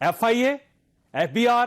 FIA, FBR,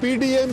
PDM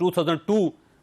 2002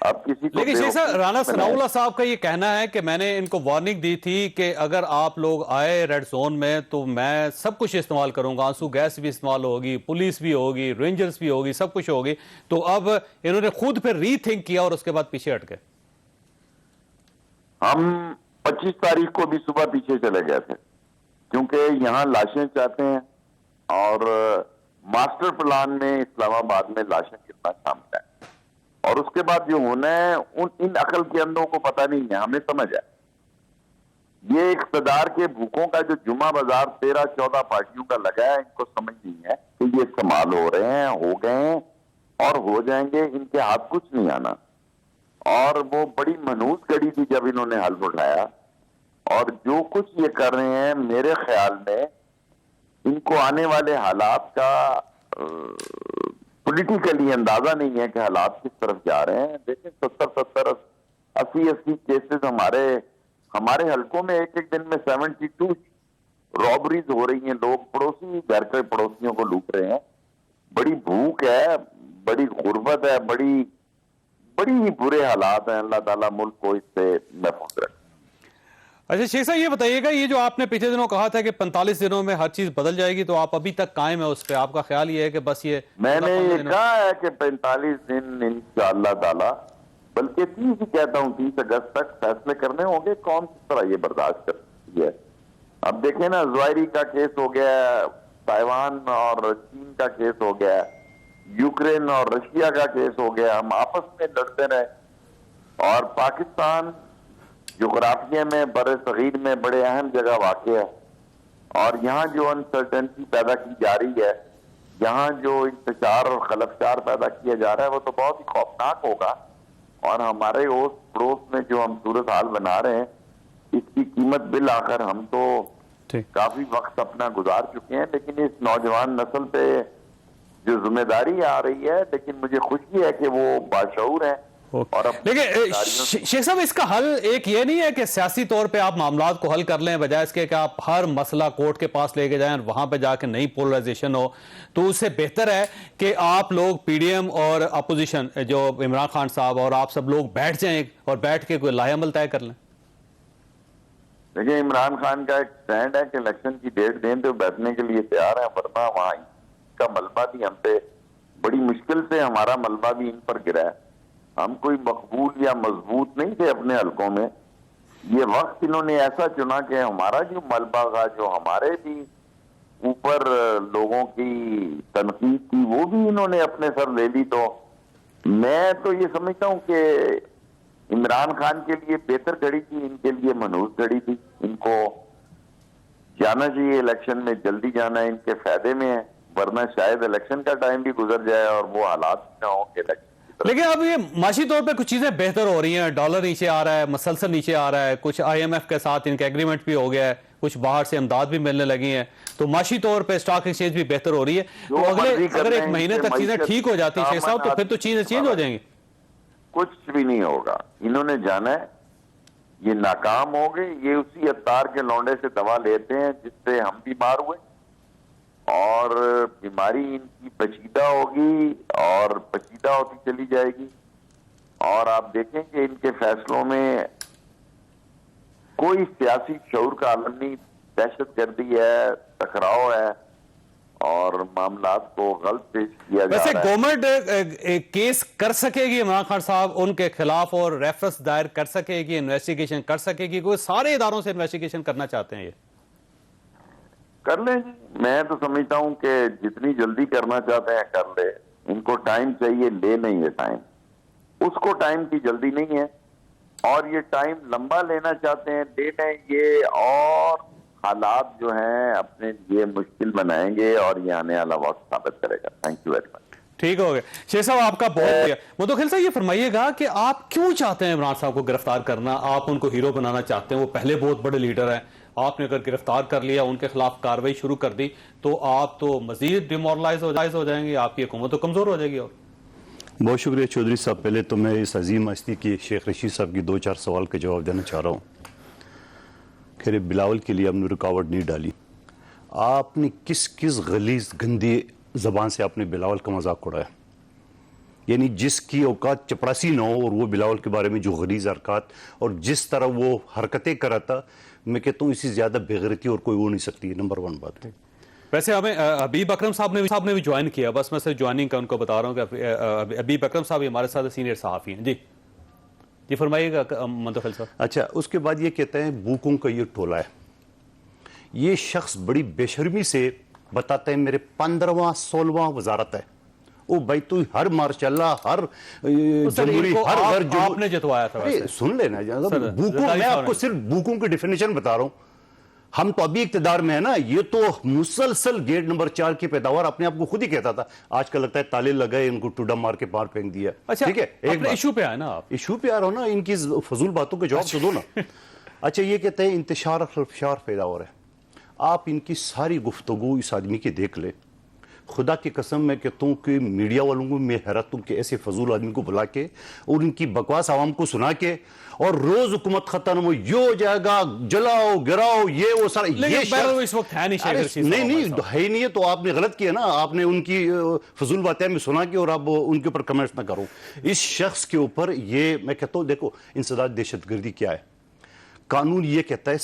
اب کسی کو لیکن شیخ صاحب رانا ثناء اللہ صاحب کا یہ کہنا ہے کہ میں نے ان کو وارننگ دی تھی کہ اگر آپ لوگ آئے ریڈ زون میں تو میں سب کچھ استعمال کروں گا, آنسو گیس بھی استعمال ہوگی, پولیس بھی ہوگی, رینجرز بھی ہوگی, سب کچھ ہوگی. تو اب انہوں نے خود پھر ری تھنک کیا اور اس کے بعد پیچھے ہٹ گئے. ہم 25 تاریخ کو بھی صبح پیچھے چلے گئے تھے کیونکہ یہاں لاشیں چاہتے ہیں اور ماسٹر پلان میں اسلام آباد میں لاشیں کتنا شامل ہے, اور اس کے بعد جو ہونا ہے ان عقل کے اندھوں کو پتہ نہیں ہے, ہمیں سمجھ ہے. یہ اقتدار کے بھوکوں کا جو جمعہ بازار 13-14 پارٹیوں کا لگا ہے, ان کو سمجھ نہیں ہے کہ یہ استعمال ہو رہے ہیں, ہو گئے ہیں اور ہو جائیں گے, ان کے ہاتھ کچھ نہیں آنا. اور وہ بڑی منحوس گھڑی تھی جب انہوں نے حلف اٹھایا, اور جو کچھ یہ کر رہے ہیں میرے خیال میں ان کو آنے والے حالات کا پولیٹیکلی اندازہ نہیں ہے کہ حالات کس طرف جا رہے ہیں. دیکھیں 70 80 کیسز ہمارے حلقوں میں ایک دن میں 72 رابریز ہو رہی ہیں. لوگ پڑوسی گھر کے پڑوسیوں کو لوٹ رہے ہیں. بڑی بھوک ہے, بڑی غربت ہے, بڑی برے حالات ہیں. اللہ تعالیٰ ملک کو اس سے محفوظ رکھے. اچھا شیخ صاحب یہ بتائیے گا, یہ جو آپ نے پچھلے دنوں کہا تھا کہ 45 دنوں میں ہر چیز بدل جائے گی, تو آپ ابھی تک قائم ہے اس پہ؟ آپ کا خیال یہ ہے کہ بس یہ میں نے یہ کہا ہے کہ 45 دن انشاءاللہ تعالی, بلکہ 30 ہی کہتا ہوں, 30 اگست تک فیصلے کرنے ہوں گے کون کس طرح یہ برداشت کر سکتی ہے. اب دیکھیں نا, زوائری کا کیس ہو گیا, تائیوان اور چین کا کیس ہو گیا, یوکرین اور رشیا کا کیس ہو گیا, ہم آپس میں لڑتے رہے. اور پاکستان جغرافیہ میں بر صغیر میں بڑے اہم جگہ واقع ہے, اور یہاں جو انسرٹنٹی پیدا کی جا رہی ہے, یہاں جو انتشار اور خلفشار پیدا کیا جا رہا ہے, وہ تو بہت ہی خوفناک ہوگا. اور ہمارے اس پڑوس میں جو ہم صورتحال بنا رہے ہیں, اس کی قیمت بالآخر ہم تو کافی وقت اپنا گزار چکے ہیں. لیکن اس نوجوان نسل پہ جو ذمہ داری آ رہی ہے, لیکن مجھے خوشی ہے کہ وہ باشعور ہیں. لیکن شیخ صاحب اس کا حل ایک یہ نہیں ہے کہ سیاسی طور پہ آپ معاملات کو حل کر لیں, بجائے اس کے کہ آپ ہر مسئلہ کورٹ کے پاس لے کے جائیں اور وہاں پہ جا کے نئی پولرائزیشن ہو. تو اس سے بہتر ہے کہ آپ لوگ پی ڈی ایم اور اپوزیشن جو عمران خان صاحب اور آپ سب لوگ بیٹھ جائیں اور بیٹھ کے کوئی لاہ عمل طے کر لیں. دیکھیں, عمران خان کا ایک سٹینڈ ہے کہ الیکشن کی ڈیٹ دیں تو بیٹھنے کے لیے تیار ہیں, ورنہ وہاں کا ملبہ بھی ہم پہ بڑی مشکل سے, ہمارا ملبہ بھی ان پر گرا ہے. ہم کوئی مقبول یا مضبوط نہیں تھے اپنے حلقوں میں. یہ وقت انہوں نے ایسا چنا کہ ہمارا جو ملبہ تھا, جو ہمارے بھی اوپر لوگوں کی تنقید تھی, وہ بھی انہوں نے اپنے سر لے لی. تو میں تو یہ سمجھتا ہوں کہ عمران خان کے لیے بہتر گھڑی تھی, ان کے لیے منحوس گھڑی تھی. ان کو جانا چاہیے الیکشن میں, جلدی جانا ان کے فائدے میں ہے, ورنہ شاید الیکشن کا ٹائم بھی گزر جائے اور وہ حالات نہ ہوں کہ الیکشن. لیکن اب یہ معاشی طور پہ کچھ چیزیں بہتر ہو رہی ہیں, ڈالر نیچے آ رہا ہے, مسلسل نیچے آ رہا ہے, کچھ آئی ایم ایف کے ساتھ ان کا ایگریمنٹ بھی ہو گیا ہے, کچھ باہر سے امداد بھی ملنے لگی ہیں, تو معاشی طور پہ اسٹاک ایکسچینج بھی بہتر ہو رہی ہے. تو اگر ایک مہینے تک چیزیں ٹھیک ہو جاتی شیخ صاحب, تو پھر تو چیزیں چینج ہو جائیں گی. کچھ بھی نہیں ہوگا, انہوں نے جانا ہے, یہ ناکام ہو گئے. یہ اسی عطار کے لونڈے سے دوا لیتے ہیں جس سے ہم بیمار ہوئے, اور بیماری ان کی پیچیدہ ہوگی اور پیچیدہ ہوتی چلی جائے گی. اور آپ دیکھیں کہ ان کے فیصلوں میں کوئی سیاسی شعور کا عالم نہیں, دہشت گردی ہے, ٹکراؤ ہے, اور معاملات کو غلط پیش کیا جا رہا ہے. ویسے گورنمنٹ کیس کر سکے گی عمران خان صاحب ان کے خلاف, اور ریفرنس دائر کر سکے گی, انویسٹیگیشن کر سکے گی؟ کوئی سارے اداروں سے انویسٹیگیشن کرنا چاہتے ہیں, یہ کر لیں جی. میں تو سمجھتا ہوں کہ جتنی جلدی کرنا چاہتے ہیں کر لے. ان کو ٹائم چاہیے, لے نہیں ہے ٹائم, اس کو ٹائم کی جلدی نہیں ہے. اور یہ ٹائم لمبا لینا چاہتے ہیں, لے لیں یہ, اور حالات جو ہیں اپنے لیے مشکل بنائیں گے, اور یہ آنے والا وقت ثابت کرے گا. Thank you very much. ٹھیک ہو گیا شیخ صاحب, آپ کا بہت شکریہ. متوکل صاحب یہ فرمائیے گا کہ آپ کیوں چاہتے ہیں عمران صاحب کو گرفتار کرنا؟ آپ ان کو ہیرو بنانا چاہتے ہیں, وہ پہلے بہت بڑے لیڈر ہیں. آپ نے اگر گرفتار کر لیا, ان کے خلاف کاروائی شروع کر دی, تو آپ تو مزید ڈیمورلائز ہو جائیں گے, آپ کی حکومت تو کمزور ہو جائے گی. اور بہت شکریہ چودھری صاحب. پہلے تو میں اس عظیم ہستی کی شیخ رشید صاحب کی 2-4 سوال کا جواب دینا چاہ رہا ہوں. خیر, بلاول کے لیے آپ نے رکاوٹ نہیں ڈالی. آپ نے کس غلیظ گندی زبان سے آپ نے بلاول کا مذاق اڑایا؟ یعنی جس کی اوقات چپڑاسی نہ ہو اور وہ بلاول کے بارے میں جو غلیظ حرکات اور جس طرح وہ حرکتیں کرا تھا، میں کہتا ہوں اسی زیادہ بےغیرتی اور کوئی ہو نہیں سکتی ہے. نمبر 1 بات. ویسے ہمیں حبیب اکرم صاحب نے بھی جوائن کیا، بس میں صرف جوائننگ کا ان کو بتا رہا ہوں کہ حبیب اکرم صاحب ہمارے ساتھ سینئر صحافی ہیں. جی فرمائیے گا منتخل صاحب. اچھا، اس کے بعد یہ کہتے ہیں بوکوں کا یہ ٹولہ ہے. یہ شخص بڑی بے شرمی سے بتاتا ہے میرے 15واں 16واں وزارت ہے. او بھائی تو ہر ماشاءاللہ ہر جمہوری ہر جو آپ نے جتوایا تھا. سن لینا بوکوں، میں آپ کو صرف بوکوں کی ڈیفینیشن بتا رہا ہوں. ہم تو ابھی اقتدار میں ہے نا، یہ تو مسلسل گیٹ نمبر 4 کی پیداوار اپنے آپ کو خود ہی کہتا تھا. آج کل لگتا ہے تالے لگائے ان کو ٹوڈا مار کے پار پھینک دیا. ٹھیک ہے، ایک ایشو پہ آئے نا آپ. ایشو پہ آ رہا ہوں نا، ان کی فضول باتوں کے جواب تو دو نا. اچھا، یہ کہتے ہیں انتشار اور انتشار پیدا ہو رہا ہے. آپ ان کی ساری گفتگو اس آدمی کی دیکھ لیں. خدا کی قسم میں کہتا ہوں کہ میڈیا والوں کو میں حیرت ہوں کہ ایسے فضول آدمی کو بلا کے اور ان کی بکواس عوام کو سنا کے اور روز حکومت ختم ہو، یہ ہو جائے گا، جلاؤ گراؤ، یہ وہ سارا. یہ اس وقت ہے نہیں، نہیں ہے نہیں ہے تو آپ نے غلط کیا نا. آپ نے ان کی فضول باتیں میں سنا کے اور آپ ان کے اوپر کمنٹس نہ کرو. اس شخص کے اوپر یہ میں کہتا ہوں، دیکھو انسداد دہشت گردی کیا ہے. قانون یہ کہتا ہے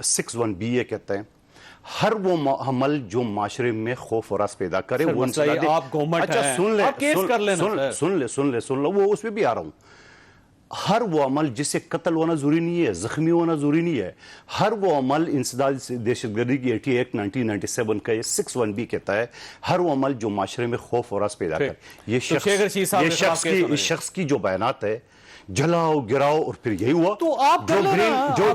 61B یہ کہتا ہے ہر وہ عمل جو معاشرے میں خوف و راس پیدا کرے وہ آپ گورنمنٹ اچھا سن لے وہ اس پہ بھی آ رہا ہوں. ہر وہ عمل جسے قتل ہونا ضروری نہیں ہے، زخمی ہونا ضروری نہیں ہے. ہر وہ عمل انسداد دہشت گردی کی 80 ایکٹ 1997 کا یہ 61B کہتا ہے ہر وہ عمل جو معاشرے میں خوف و راس پیدا کرے. یہ شخص کی جو بیانات ہے جلاؤ گراؤ اور پھر یہی ہوا. تو آپ جو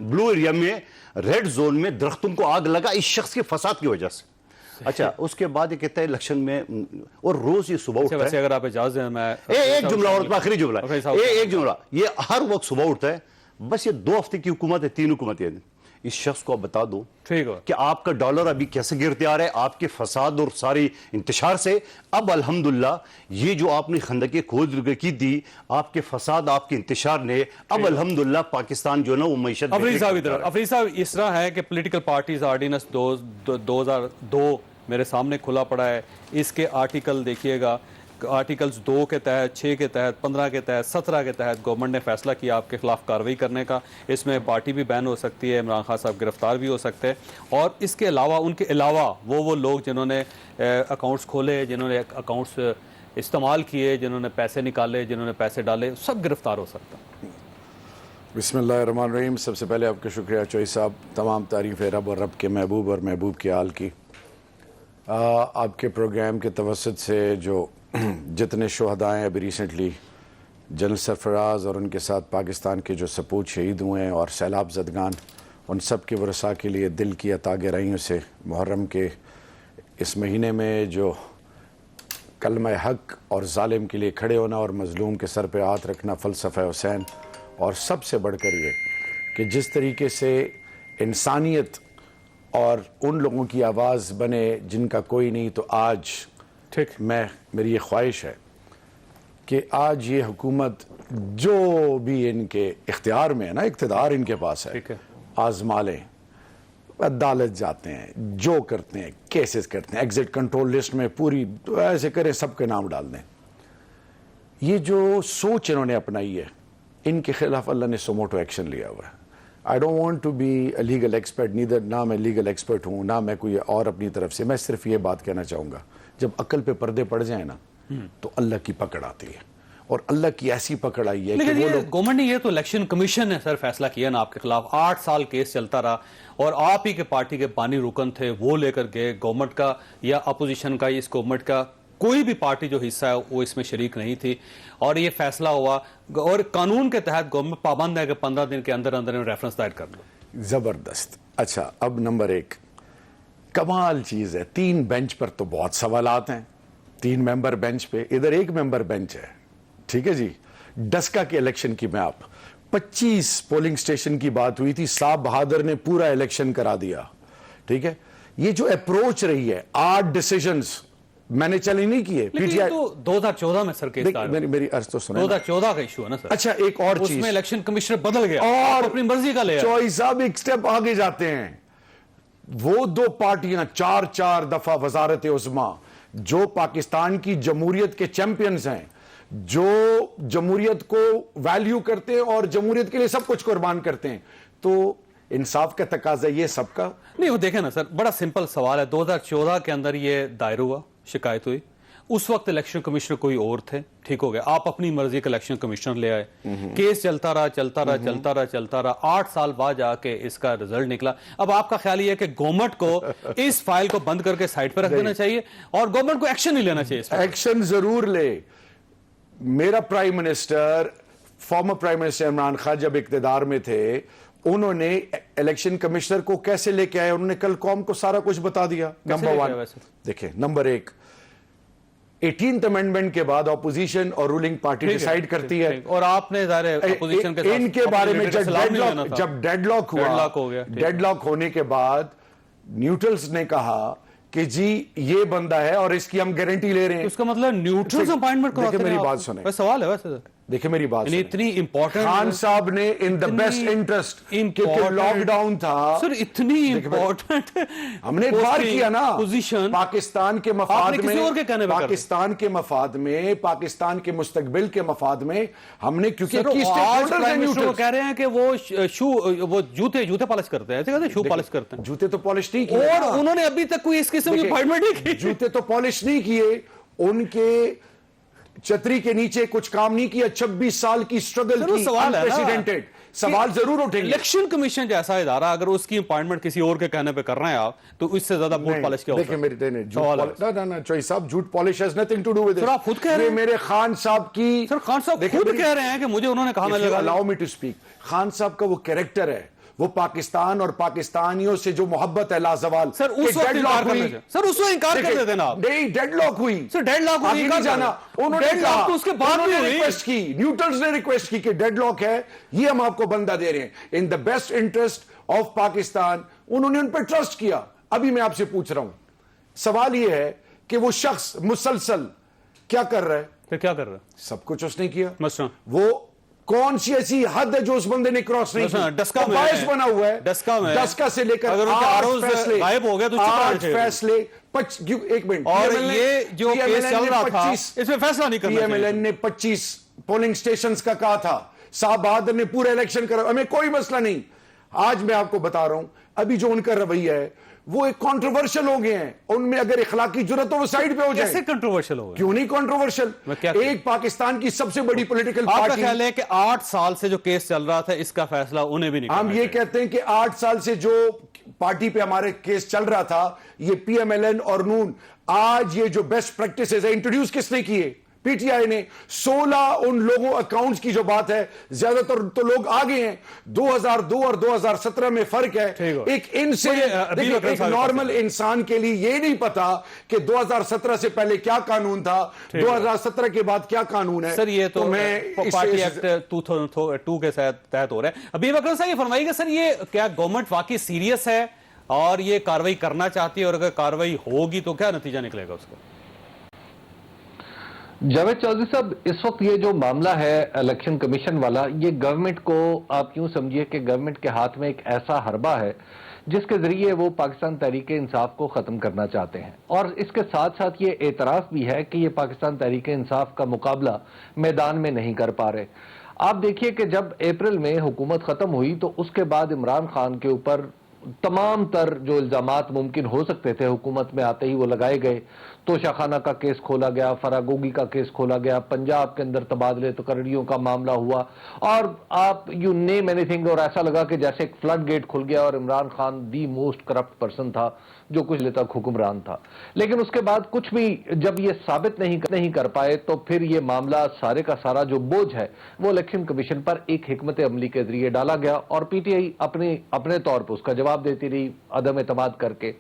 بلو ایریا میں ریڈ زون میں درختوں کو آگ لگا اس شخص کے فساد کی وجہ سے. اچھا، اس کے بعد یہ کہتا ہے الیکشن میں اور روز یہ صبح اٹھتا ہے. اگر آپ اجازت دیں میں ایک جملہ اور آخری جملہ ایک جملہ، یہ ہر وقت صبح اٹھتا ہے. بس یہ 2 ہفتے کی حکومت ہے، 3 حکومتیں. اس شخص کو آپ بتا دو کہ آپ کا ڈالر ابھی کیسے گرتے آ رہا ہے آپ کے فساد اور ساری انتشار سے. اب الحمدللہ یہ جو آپ نے خندقیں کھود کی تھی، آپ کے فساد آپ کے انتشار نے اب الحمدللہ پاکستان جو ہے نا وہ معیشت. افریدی صاحب اس طرح ہے کہ پولیٹیکل پارٹیز آرڈیننس 2002 میرے سامنے کھلا پڑا ہے. اس کے آرٹیکل دیکھیے گا، آرٹیکلز 2 کے تحت، 6 کے تحت، 15 کے تحت، 17 کے تحت گورنمنٹ نے فیصلہ کیا آپ کے خلاف کارروائی کرنے کا. اس میں پارٹی بھی بین ہو سکتی ہے، عمران خان صاحب گرفتار بھی ہو سکتے ہیں. اور اس کے علاوہ ان کے علاوہ وہ لوگ جنہوں نے اکاؤنٹس کھولے، جنہوں نے اکاؤنٹس استعمال کیے، جنہوں نے پیسے نکالے، جنہوں نے پیسے ڈالے، سب گرفتار ہو سکتا ہے. بسم اللہ الرحمن الرحیم. سب سے پہلے آپ کا شکریہ چوئی صاحب. تمام تعریفیں رب اور رب کے محبوب اور محبوب کے آل کی. آپ کے پروگرام کے توسط سے جو جتنے شہداء ہیں ابھی ریسنٹلی جنرل سرفراز اور ان کے ساتھ پاکستان کے جو سپوت شہید ہوئے ہیں اور سیلاب زدگان، ان سب کے ورثاء کے لیے دل کی عطا گرائیوں سے محرم کے اس مہینے میں جو کلمہ حق اور ظالم کے لیے کھڑے ہونا اور مظلوم کے سر پہ ہاتھ رکھنا فلسفہ حسین، اور سب سے بڑھ کر یہ کہ جس طریقے سے انسانیت اور ان لوگوں کی آواز بنے جن کا کوئی نہیں. تو آج میری یہ خواہش ہے کہ آج یہ حکومت جو بھی ان کے اختیار میں ہے نا، اقتدار ان کے پاس ہے، آزما لیں. عدالت جاتے ہیں، جو کرتے ہیں، کیسز کرتے ہیں، ایگزٹ کنٹرول لسٹ میں پوری ایسے کریں، سب کے نام ڈال دیں. یہ جو سوچ انہوں نے اپنائی ہے، ان کے خلاف اللہ نے سوموٹو ایکشن لیا ہوا ہے. I don't want to be a legal expert, نہ میں لیگل ایکسپرٹ ہوں، نہ میں کوئی اور اپنی طرف سے. میں صرف یہ بات کہنا چاہوں گا، جب عقل پہ پردے پڑ جائیں نا تو اللہ کی پکڑ آتی ہے، اور اللہ کی ایسی پکڑ آئی ہے کہ وہ لوگ. گورنمنٹ نے یہ تو الیکشن کمیشن نے سر فیصلہ کیا نا آپ کے خلاف، 8 سال کیس چلتا رہا اور آپ ہی کے پارٹی کے بانی رکن تھے، وہ لے کر گئے. گورنمنٹ کا یا اپوزیشن کا، اس گورنمنٹ کا کوئی بھی پارٹی جو حصہ ہے وہ اس میں شریک نہیں تھی، اور یہ فیصلہ ہوا. اور قانون کے تحت گورنمنٹ پابند ہے کہ 15 دن کے اندر اندر ریفرنس دائر کر لو. زبردست. اچھا، اب نمبر 1 کمال چیز ہے. 3 بینچ پر تو بہت سوالات ہیں، 3 ممبر بینچ پہ، ادھر 1 ممبر بینچ ہے. ٹھیک ہے جی. ڈسکا کے الیکشن کی میں آپ 25 پولنگ سٹیشن کی بات ہوئی تھی، صاحب بہادر نے پورا الیکشن کرا دیا. ٹھیک ہے. یہ جو اپروچ رہی ہے، 8 ڈیسیجنز میں نے چلی نہیں کیے. لیکن یہ تو 2014 میں سر کیس دار میری عرض تو سنیں. 2014 کا ایشو ہے نا سر. اچھا، ایک اور چیز، اس میں الیکشن کمشنر بدل گیا اور اپنی مرضی کا لے. چوئی صاحب ایک سٹیپ آگے جاتے ہیں. وہ 2 پارٹیاں 4 دفعہ وزارت عظمیٰ، جو پاکستان کی جمہوریت کے چیمپئنز ہیں, جو جمہوریت کو ویلیو کرتے ہیں اور جمہوریت کے لیے سب کچھ قربان کرتے ہیں, تو انصاف کا تقاضا یہ سب کا نہیں. وہ دیکھیں نا سر, بڑا سمپل سوال ہے. 2014 کے اندر یہ دائر ہوا, شکایت ہوئی, اس وقت الیکشن کمشنر کوئی اور تھے, ٹھیک ہو گیا, آپ اپنی مرضی کا الیکشن کمشنر لے آئے, کیس چلتا رہا, 8 سال بعد جا کے اس کا رزلٹ نکلا. اب آپ کا خیال یہ ہے کہ گورنمنٹ کو اس فائل کو بند کر کے سائٹ پہ رکھ دینا چاہیے اور گورنمنٹ کو ایکشن نہیں لینا چاہیے؟ ایکشن ضرور لے. میرا prime minister, former prime minister Imran Khan جب اقتدار میں تھے, انہوں نے الیکشن کمشنر کو کیسے لے کے آئے, انہوں نے کل قوم کو سارا کچھ بتا دیا. نمبر 1 دیکھیں, نمبر 1 18th امینڈمنٹ کے بعد اپوزیشن اور رولنگ پارٹی ڈیسائیڈ کرتی ہے, اور آپ نے ظاہر ہے اپوزیشن کے ساتھ ان کے بارے میں جب ڈیڈ لاک ہوا, ڈیڈ لاک ہونے کے بعد نیوٹرلز نے کہا کہ جی یہ بندہ ہے اور اس کی ہم گارنٹی لے رہے ہیں. اس کا مطلب نیوٹرلز اپائنٹمنٹ کراتے ہیں. میری بات سنیں, سوال ہے ویسے, دیکھیں میری بات سنیں, اتنی امپورٹنٹ خان صاحب نے ان دا بیسٹ انٹرسٹ, کیونکہ لاک ڈاؤن تھا سر, اتنی امپورٹنٹ ہم نے بار کیا نا پوزیشن پاکستان کے مفاد میں, پاکستان کے مفاد میں, پاکستان کے مستقبل کے مفاد میں ہم نے, کیونکہ کہہ رہے ہیں کہ وہ جوتے پالش کرتے ہیں, شو پالش کرتے ہیں. جوتے تو پالش نہیں کیے, اور انہوں نے ابھی تک کوئی اس قسم کی اپائنٹمنٹ نہیں کی. جوتے تو پالش نہیں کیے, ان کے چھتری کے نیچے کچھ کام نہیں کیا. 26 سال کی سٹرگل کی, انپریسیڈنٹڈ. سوال ضرور اٹھیں گے. الیکشن کمیشن جیسا ادارہ اگر اس کی اپائنٹمنٹ کسی اور کے کہنے پہ کر رہے ہیں آپ, تو اس سے زیادہ بوٹ پالش کیا ہوتا ہے؟ دیکھیں میرے چوئی صاحب, جھوٹ polish has nothing to do with it. سر آپ خود کہہ رہے ہیں, میرے خان صاحب کی, سر خان صاحب خود کہہ رہے ہیں کہ مجھے انہوں نے کہا, میں لگا allow me to speak. Khan صاحب کا وہ کریکٹر ہے, وہ پاکستان اور پاکستانیوں سے جو محبت ہے لازوال. سر اس وقت انکار کرنا چاہیے, سر اس وقت انکار کر دیتے نا آپ. نہیں, ڈیڈ لاک ہوئی سر, ڈیڈ لاک ہوئی, نہیں جانا. انہوں نے کہا, اس کے بعد انہوں نے ریکویسٹ کی, نیوٹرلز نے ریکویسٹ کی کہ ڈیڈ لاک ہے, یہ ہم آپ کو بندہ دے رہے ہیں in the best interest of Pakistan. انہوں نے ان پہ ٹرسٹ کیا. ابھی میں آپ سے پوچھ رہا ہوں, سوال یہ ہے کہ وہ شخص مسلسل کیا کر رہا ہے؟ کیا کر رہا ہے؟ سب کچھ اس نے کیا. مثلا وہ کون سی ایسی حد ہے جو اس بندے نے کراس نہیں کی؟ ڈسکا میں باعث بنا ہوا ہے, ڈسکا سے لے کر فیصلے غائب ہو گئے تو فیصلے. ایک منٹ, اور یہ جو کیس چل رہا تھا اس میں فیصلہ نہیں کرنا. پی ایم ایل این نے 25 پولنگ سٹیشنز کا کہا تھا, صاحب بہادر نے پورا الیکشن کرا, ہمیں کوئی مسئلہ نہیں. آج میں آپ کو بتا رہا ہوں, ابھی جو ان کا رویہ ہے وہ ایک کنٹروورشل ہو گئے ہیں. ان میں اگر اخلاقی جرات ہو وہ سائیڈ پہ ہو جائے. کیسے کنٹروورشل ہوگا؟ کیوں نہیں کنٹروورشل؟ ایک پاکستان کی سب سے بڑی پولیٹیکل پارٹی. آپ پارٹی, کا خیال ہے کہ 8 سال سے جو کیس چل رہا تھا اس کا فیصلہ انہیں بھی نہیں کرنا ہم یہ کہتے ہیں کہ 8 سال سے جو پارٹی پہ ہمارے کیس چل رہا تھا, یہ پی ایم ایل این اور نون, آج یہ جو بیسٹ پریکٹسز ہے انٹروڈیوس کس نے کیے؟ پی ٹی آئی نے. 16 ان لوگوں اکاؤنٹس کی جو بات ہے, زیادہ تر تو لوگ آگے ہیں. 2002 اور 2017 میں فرق ہے. ایک ان سے ایک نارمل انسان کے لیے یہ نہیں پتا کہ 2017 سے پہلے کیا قانون تھا, 2017 کے بعد کیا قانون ہے. سر یہ تو پارٹی ایکٹ 2002 کے تحت ہو رہا ہے. ابھی اکرم صاحب یہ فرمائیے گا سر, یہ کیا گورنمنٹ واقعی سیریس ہے اور یہ کاروائی کرنا چاہتی ہے, اور اگر کاروائی ہوگی تو کیا نتیجہ نکلے گا اس کا؟ جاوید چودھری صاحب, اس وقت یہ جو معاملہ ہے الیکشن کمیشن والا, یہ گورنمنٹ کو آپ یوں سمجھیے کہ گورنمنٹ کے ہاتھ میں ایک ایسا حربہ ہے جس کے ذریعے وہ پاکستان تحریک انصاف کو ختم کرنا چاہتے ہیں. اور اس کے ساتھ ساتھ یہ اعتراف بھی ہے کہ یہ پاکستان تحریک انصاف کا مقابلہ میدان میں نہیں کر پا رہے. آپ دیکھیے کہ جب اپریل میں حکومت ختم ہوئی تو اس کے بعد عمران خان کے اوپر تمام تر جو الزامات ممکن ہو سکتے تھے حکومت میں آتے ہی وہ لگائے گئے. توشہ خانہ کا کیس کھولا گیا, فراگوگی کا کیس کھولا گیا, پنجاب کے اندر تبادلے تقرریوں کا معاملہ ہوا, اور آپ یو نیم اینی تھنگ, اور ایسا لگا کہ جیسے ایک فلڈ گیٹ کھل گیا اور Imran Khan the most corrupt person تھا جو کچھ لے تک حکمران تھا. لیکن اس کے بعد کچھ بھی جب یہ ثابت نہیں کر پائے تو پھر یہ معاملہ سارے کا سارا جو بوجھ ہے وہ الیکشن کمیشن پر ایک حکمت عملی کے ذریعے ڈالا گیا, اور پی ٹی آئی اپنے طور پر اس کا جواب دیتی رہی عدم اعتماد کر کے.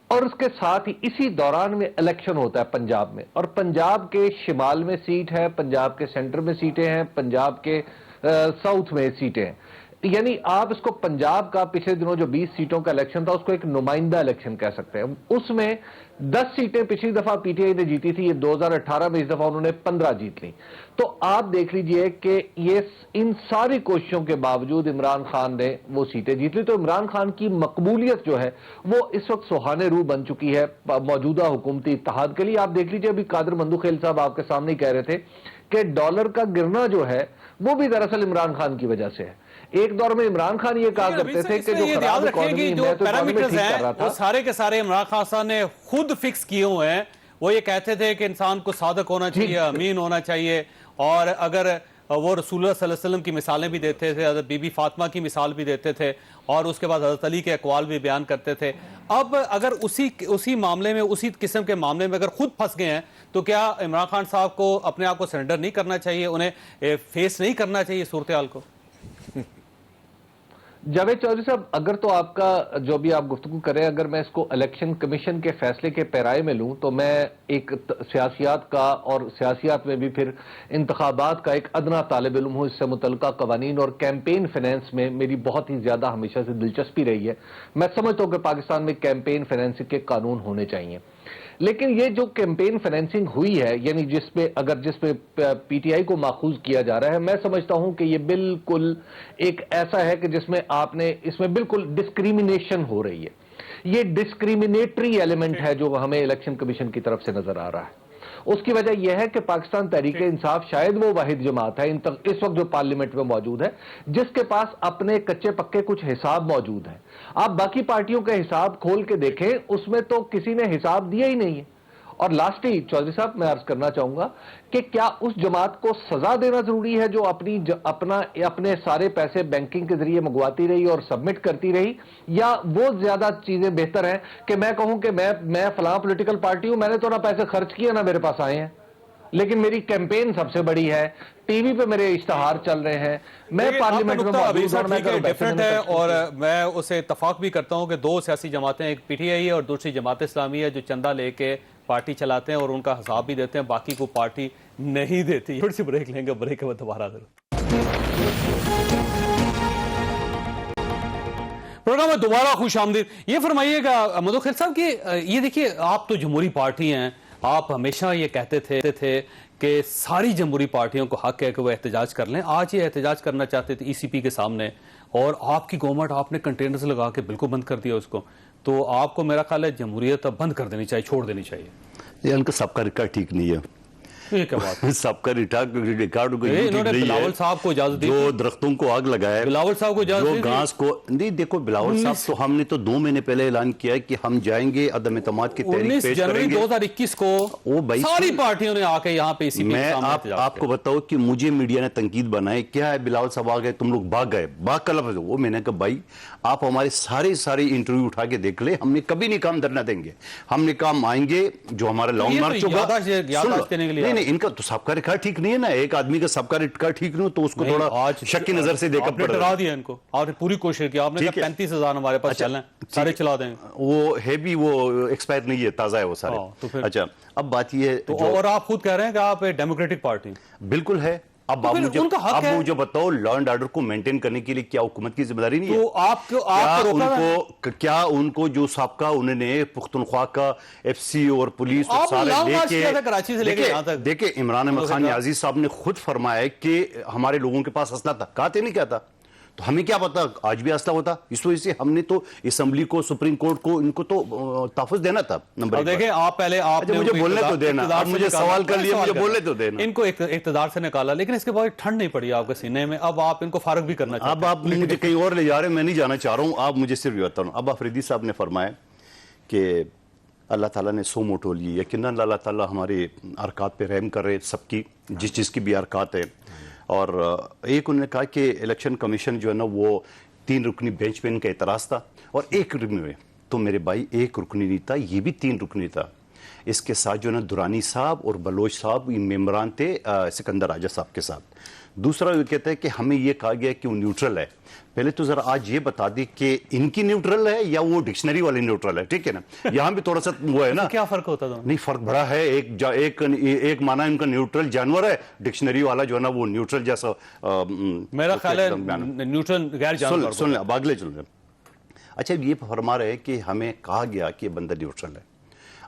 اور اس کے ساتھ ہی اسی دوران میں الیکشن ہوتا ہے پنجاب میں, اور پنجاب کے شمال میں سیٹ ہے, پنجاب کے سینٹر میں سیٹیں ہیں, پنجاب کے ساؤتھ میں سیٹیں ہیں. یعنی آپ اس کو پنجاب کا پچھلے دنوں جو 20 سیٹوں کا الیکشن تھا اس کو ایک نمائندہ الیکشن کہہ سکتے ہیں. اس میں 10 سیٹیں پچھلی دفعہ پی ٹی آئی نے جیتی تھی, یہ 2018 میں اس دفعہ انہوں نے 15 جیت لی. تو آپ دیکھ لیجئے کہ یہ ان ساری کوششوں کے باوجود عمران خان نے وہ سیٹیں جیت لی. تو عمران خان کی مقبولیت جو ہے وہ اس وقت سہانے روح بن چکی ہے موجودہ حکومتی اتحاد کے لیے. آپ دیکھ لیجئے ابھی قادر مندوخیل صاحب آپ کے سامنے کہہ رہے تھے کہ ڈالر کا گرنا جو ہے وہ بھی دراصل عمران خان کی وجہ سے ہے. ایک دور میں عمران خان یہ کہا کرتے تھے کہ جو خراب اکانومی جو پیرامیٹرز ہیں وہ سارے کے سارے عمران خان صاحب نے خود فکس کیے ہوئے ہیں. وہ یہ کہتے تھے کہ انسان کو صادق ہونا چاہیے, امین ہونا چاہیے, اور اگر وہ رسول اللہ صلی اللہ علیہ وسلم کی مثالیں بھی دیتے تھے, حضرت بی بی فاطمہ کی مثال بھی دیتے تھے, اور اس کے بعد حضرت علی کے اقوال بھی بیان کرتے تھے. اب اگر اسی معاملے میں, اسی قسم کے معاملے میں اگر خود پھنس گئے ہیں تو کیا عمران خان صاحب کو اپنے آپ کو سرنڈر نہیں کرنا چاہیے, انہیں فیس نہیں کرنا چاہیے صورتحال کو؟ جاوید چودھری صاحب, اگر تو آپ کا جو بھی آپ گفتگو کریں, اگر میں اس کو الیکشن کمیشن کے فیصلے کے پیرائے میں لوں تو میں ایک سیاسیات کا اور سیاسیات میں بھی پھر انتخابات کا ایک ادنا طالب علم ہوں. اس سے متعلقہ قوانین اور کیمپین فینانس میں میری بہت ہی زیادہ ہمیشہ سے دلچسپی رہی ہے. میں سمجھتا ہوں کہ پاکستان میں کیمپین فینانسنگ کے قانون ہونے چاہیے. لیکن یہ جو کیمپین فینانسنگ ہوئی ہے, یعنی جس پہ پی ٹی آئی کو ماخوذ کیا جا رہا ہے, میں سمجھتا ہوں کہ یہ بالکل ایک ایسا ہے کہ جس میں اس میں بالکل ڈسکریمنیشن ہو رہی ہے. یہ ڈسکریمنیٹری ایلیمنٹ ہے جو ہمیں الیکشن کمیشن کی طرف سے نظر آ رہا ہے. اس کی وجہ یہ ہے کہ پاکستان تحریک انصاف شاید وہ واحد جماعت ہے اس وقت جو پارلیمنٹ میں موجود ہے جس کے پاس اپنے کچے پکے کچھ حساب موجود ہیں. آپ باقی پارٹیوں کے حساب کھول کے دیکھیں, اس میں تو کسی نے حساب دیا ہی نہیں ہے. اور لاسٹلی چودھری صاحب میں عرض کرنا چاہوں گا کہ کیا اس جماعت کو سزا دینا ضروری ہے جو اپنے سارے پیسے بینکنگ کے ذریعے منگواتی رہی اور سبمٹ کرتی رہی, یا وہ زیادہ چیزیں بہتر ہیں کہ میں کہوں کہ میں فلاں پولیٹیکل پارٹی ہوں, میں نے تو نہ پیسے خرچ کیے نہ میرے پاس آئے ہیں, لیکن میری کیمپین سب سے بڑی ہے, ٹی وی پہ میرے اشتہار چل رہے ہیں, میں پارلیمنٹ میں موجود ہوں. میں ڈیفرنٹ ہے, اور میں اسے اتفاق بھی کرتا ہوں کہ دو سیاسی جماعتیں, ایک پی ٹی آئی ہے اور دوسری جماعت اسلامی ہے, جو چندہ لے کے پارٹی چلاتے ہیں اور ان کا حساب بھی دیتے ہیں, باقی کو پارٹی نہیں دیتی. تھوڑی سی بریک لیں گے, بریک کے بعد دوبارہ حاضر. پروگرام میں دوبارہ خوش آمدید. یہ فرمائیے گا مدوخیل صاحب کہ یہ دیکھیے, آپ تو جمہوری پارٹی ہیں, آپ ہمیشہ یہ کہتے تھے کہ ساری جمہوری پارٹیوں کو حق ہے کہ وہ احتجاج کر لیں. آج یہ احتجاج کرنا چاہتے تھے ای سی پی کے سامنے, اور آپ کی گورنمنٹ, آپ نے کنٹینرز لگا کے بالکل بند کر دیا اس کو. تو آپ کو میرا خیال ہے جمہوریت اب بند کر دینی چاہیے, چھوڑ دینی چاہیے. یہ ان کا سب کا ریکارڈ ٹھیک نہیں ہے. سب کا ریکارڈ بلاول صاحب کو اجازت دی, جو درختوں کو آگ لگایا, بلاول صاحب کو جو گھاس کو نہیں. دیکھو بلاول صاحب تو ہم نے تو 2 مہینے پہلے اعلان کیا ہے کہ ہم جائیں گے, عدم اعتماد کی تحریک پیش کریں گے. 2021 کو ساری پارٹیوں نے آ کے یہاں پہ اسی میں آپ کو بتاؤں کہ مجھے میڈیا نے تنقید بنائے, کیا ہے بلاول صاحب آ گئے, تم لوگ بھاگ گئے, بھاگ کا لفظ. وہ میں نے کہا بھائی آپ ہمارے سارے انٹرویو اٹھا کے دیکھ لیں, ہم نے کبھی نہیں کام درنا دیں گے, ہم نے کام آئیں گے جو ہمارا لانگ مارچ ہوگا. نہیں, ان کا تو سب کا ریکارڈ ٹھیک نہیں ہے نا. ایک آدمی کا سب کا ریکارڈ ٹھیک نہیں ہو تو اس کو تھوڑا شک کی نظر سے دیکھا پڑا. ڈرا دیا ان کو, آپ نے پوری کوشش کی, آپ نے کہا 35,000 ہمارے پاس چلیں, سارے چلا دیں. وہ ہے بھی, وہ ایکسپائر نہیں ہے, تازہ ہے وہ سارے. اچھا, اب بات یہ ہے, اور آپ خود کہہ رہے ہیں کہ آپ ڈیموکریٹک پارٹی بالکل ہے. اب مجھے بتاؤ, لا اینڈ آرڈر کو مینٹین کرنے کے لیے کیا حکومت کی ذمہ داری نہیں ہے؟ کیا ان کو جو سابقہ انہوں نے پختونخوا کا ایف سی اور پولیس اور سارے لے کے دیکھیں, عمران احمد خان نیازی صاحب نے خود فرمایا کہ ہمارے لوگوں کے پاس اسلحہ تھا. کہا تھے نہیں کیا تھا, تو ہمیں کیا پتا آج بھی اسلحہ ہوتا. اس وجہ سے ہم نے تو اسمبلی کو, سپریم کورٹ کو, ان کو تو تحفظ دینا تھا. نمبر دیکھیں, آپ پہلے مجھے بولنے تو دینا, آپ مجھے سوال کر لیا, مجھے بولنے تو دینا. ان کو اقتدار سے نکالا, لیکن اس کے بعد ٹھنڈ نہیں پڑی آپ کے سینے میں, اب آپ ان کو فارغ بھی کرنا چاہتے ہیں. اب آپ مجھے کہیں اور لے جا رہے ہیں, میں نہیں جانا چاہ رہا ہوں, آپ مجھے صرف یہ بتا رہا ہوں. اب آفریدی صاحب نے فرمایا کہ اللہ تعالیٰ نے سو موٹو لی. یقیناً اللہ تعالیٰ ہمارے حرکات پہ رحم کر رہے, سب کی جس کی بھی حرکات ہے. اور ایک انہوں نے کہا کہ الیکشن کمیشن جو ہے نا وہ 3 رکنی بینچ پہ ان کا اعتراض تھا, اور 1 رکنی میں تو میرے بھائی 1 رکنی نہیں تھا, یہ بھی 3 رکنی تھا. اس کے ساتھ جو نا دورانی صاحب اور بلوچ صاحب یہ ممبران تھے سکندر راجہ صاحب کے ساتھ. دوسرا یہ کہتا ہے کہ ہمیں یہ کہا گیا کہ وہ نیوٹرل ہے. پہلے تو ذرا آج یہ بتا دی کہ ان کی نیوٹرل ہے یا وہ ڈکشنری والی نیوٹرل ہے, ٹھیک ہے نا. یہاں بھی تھوڑا سا وہ ہے نا, کیا فرق ہوتا تھا؟ نہیں فرق بڑا ہے. ایک معنی ان کا نیوٹرل جانور ہے, ڈکشنری والا جو ہے نا وہ نیوٹرل جیسا. میرا خیال ہے نیوٹرل غیر جانور. سن لیں اب اگلے چل رہے. اچھا یہ فرما رہے کہ ہمیں کہا گیا کہ بندہ نیوٹرل ہے.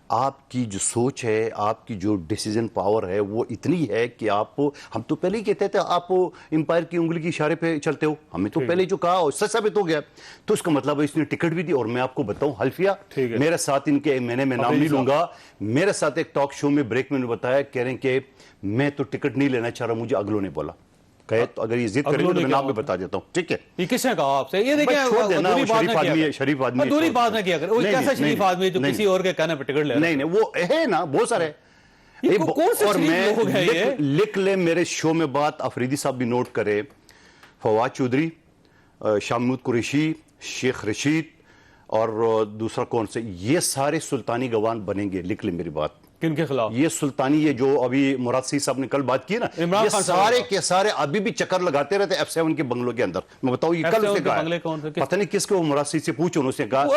آپ کی جو سوچ ہے, آپ کی جو ڈیسیجن پاور ہے وہ اتنی ہے کہ آپ, ہم تو پہلے ہی کہتے تھے آپ امپائر کی انگلی کی اشارے پہ چلتے ہو, ہمیں تو پہلے جو کہا سچ ثابت ہو گیا. تو اس کا مطلب ہے اس نے ٹکٹ بھی دی. اور میں آپ کو بتاؤں حلفیہ میرے ساتھ ان کے, میں نام نہیں لوں گا, میرے ساتھ ایک ٹاک شو میں بریک میں نے بتایا, کہہ رہے ہیں کہ میں تو ٹکٹ نہیں لینا چاہ رہا, مجھے اگلوں نے بولا. تو اگر یہ ضد کریں گے تو میں نام میں بتا دیتا ہوں, ٹھیک ہے. یہ کس نے کہا آپ سے؟ یہ دیکھیں شریف آدمی دوری بات نہ کیا کرے. وہ کیسا شریف آدمی جو کسی اور کے کہنے پہ ٹکٹ لے رہا ہے؟ نہیں وہ ہے نا, بہت سارے. اور میں لکھ لیں میرے شو میں بات, افریدی صاحب بھی نوٹ کرے, فواد چودھری, شاہ محمود قریشی, شیخ رشید اور دوسرا کون سے, یہ سارے سلطانی گوان بنیں گے. لکھ لیں میری بات. کن کے خلاف؟ یہ سلطانی, یہ جو ابھی مراد سعید صاحب نے کل بات کی نا, یہ سارے کے سارے ابھی بھی چکر لگاتے رہتے F7 کے بنگلوں کے اندر. میں بتاؤں یہ کل اس نے کہا, پتہ نہیں کس کو, مراد سعید سے پوچھو, اس نے کہا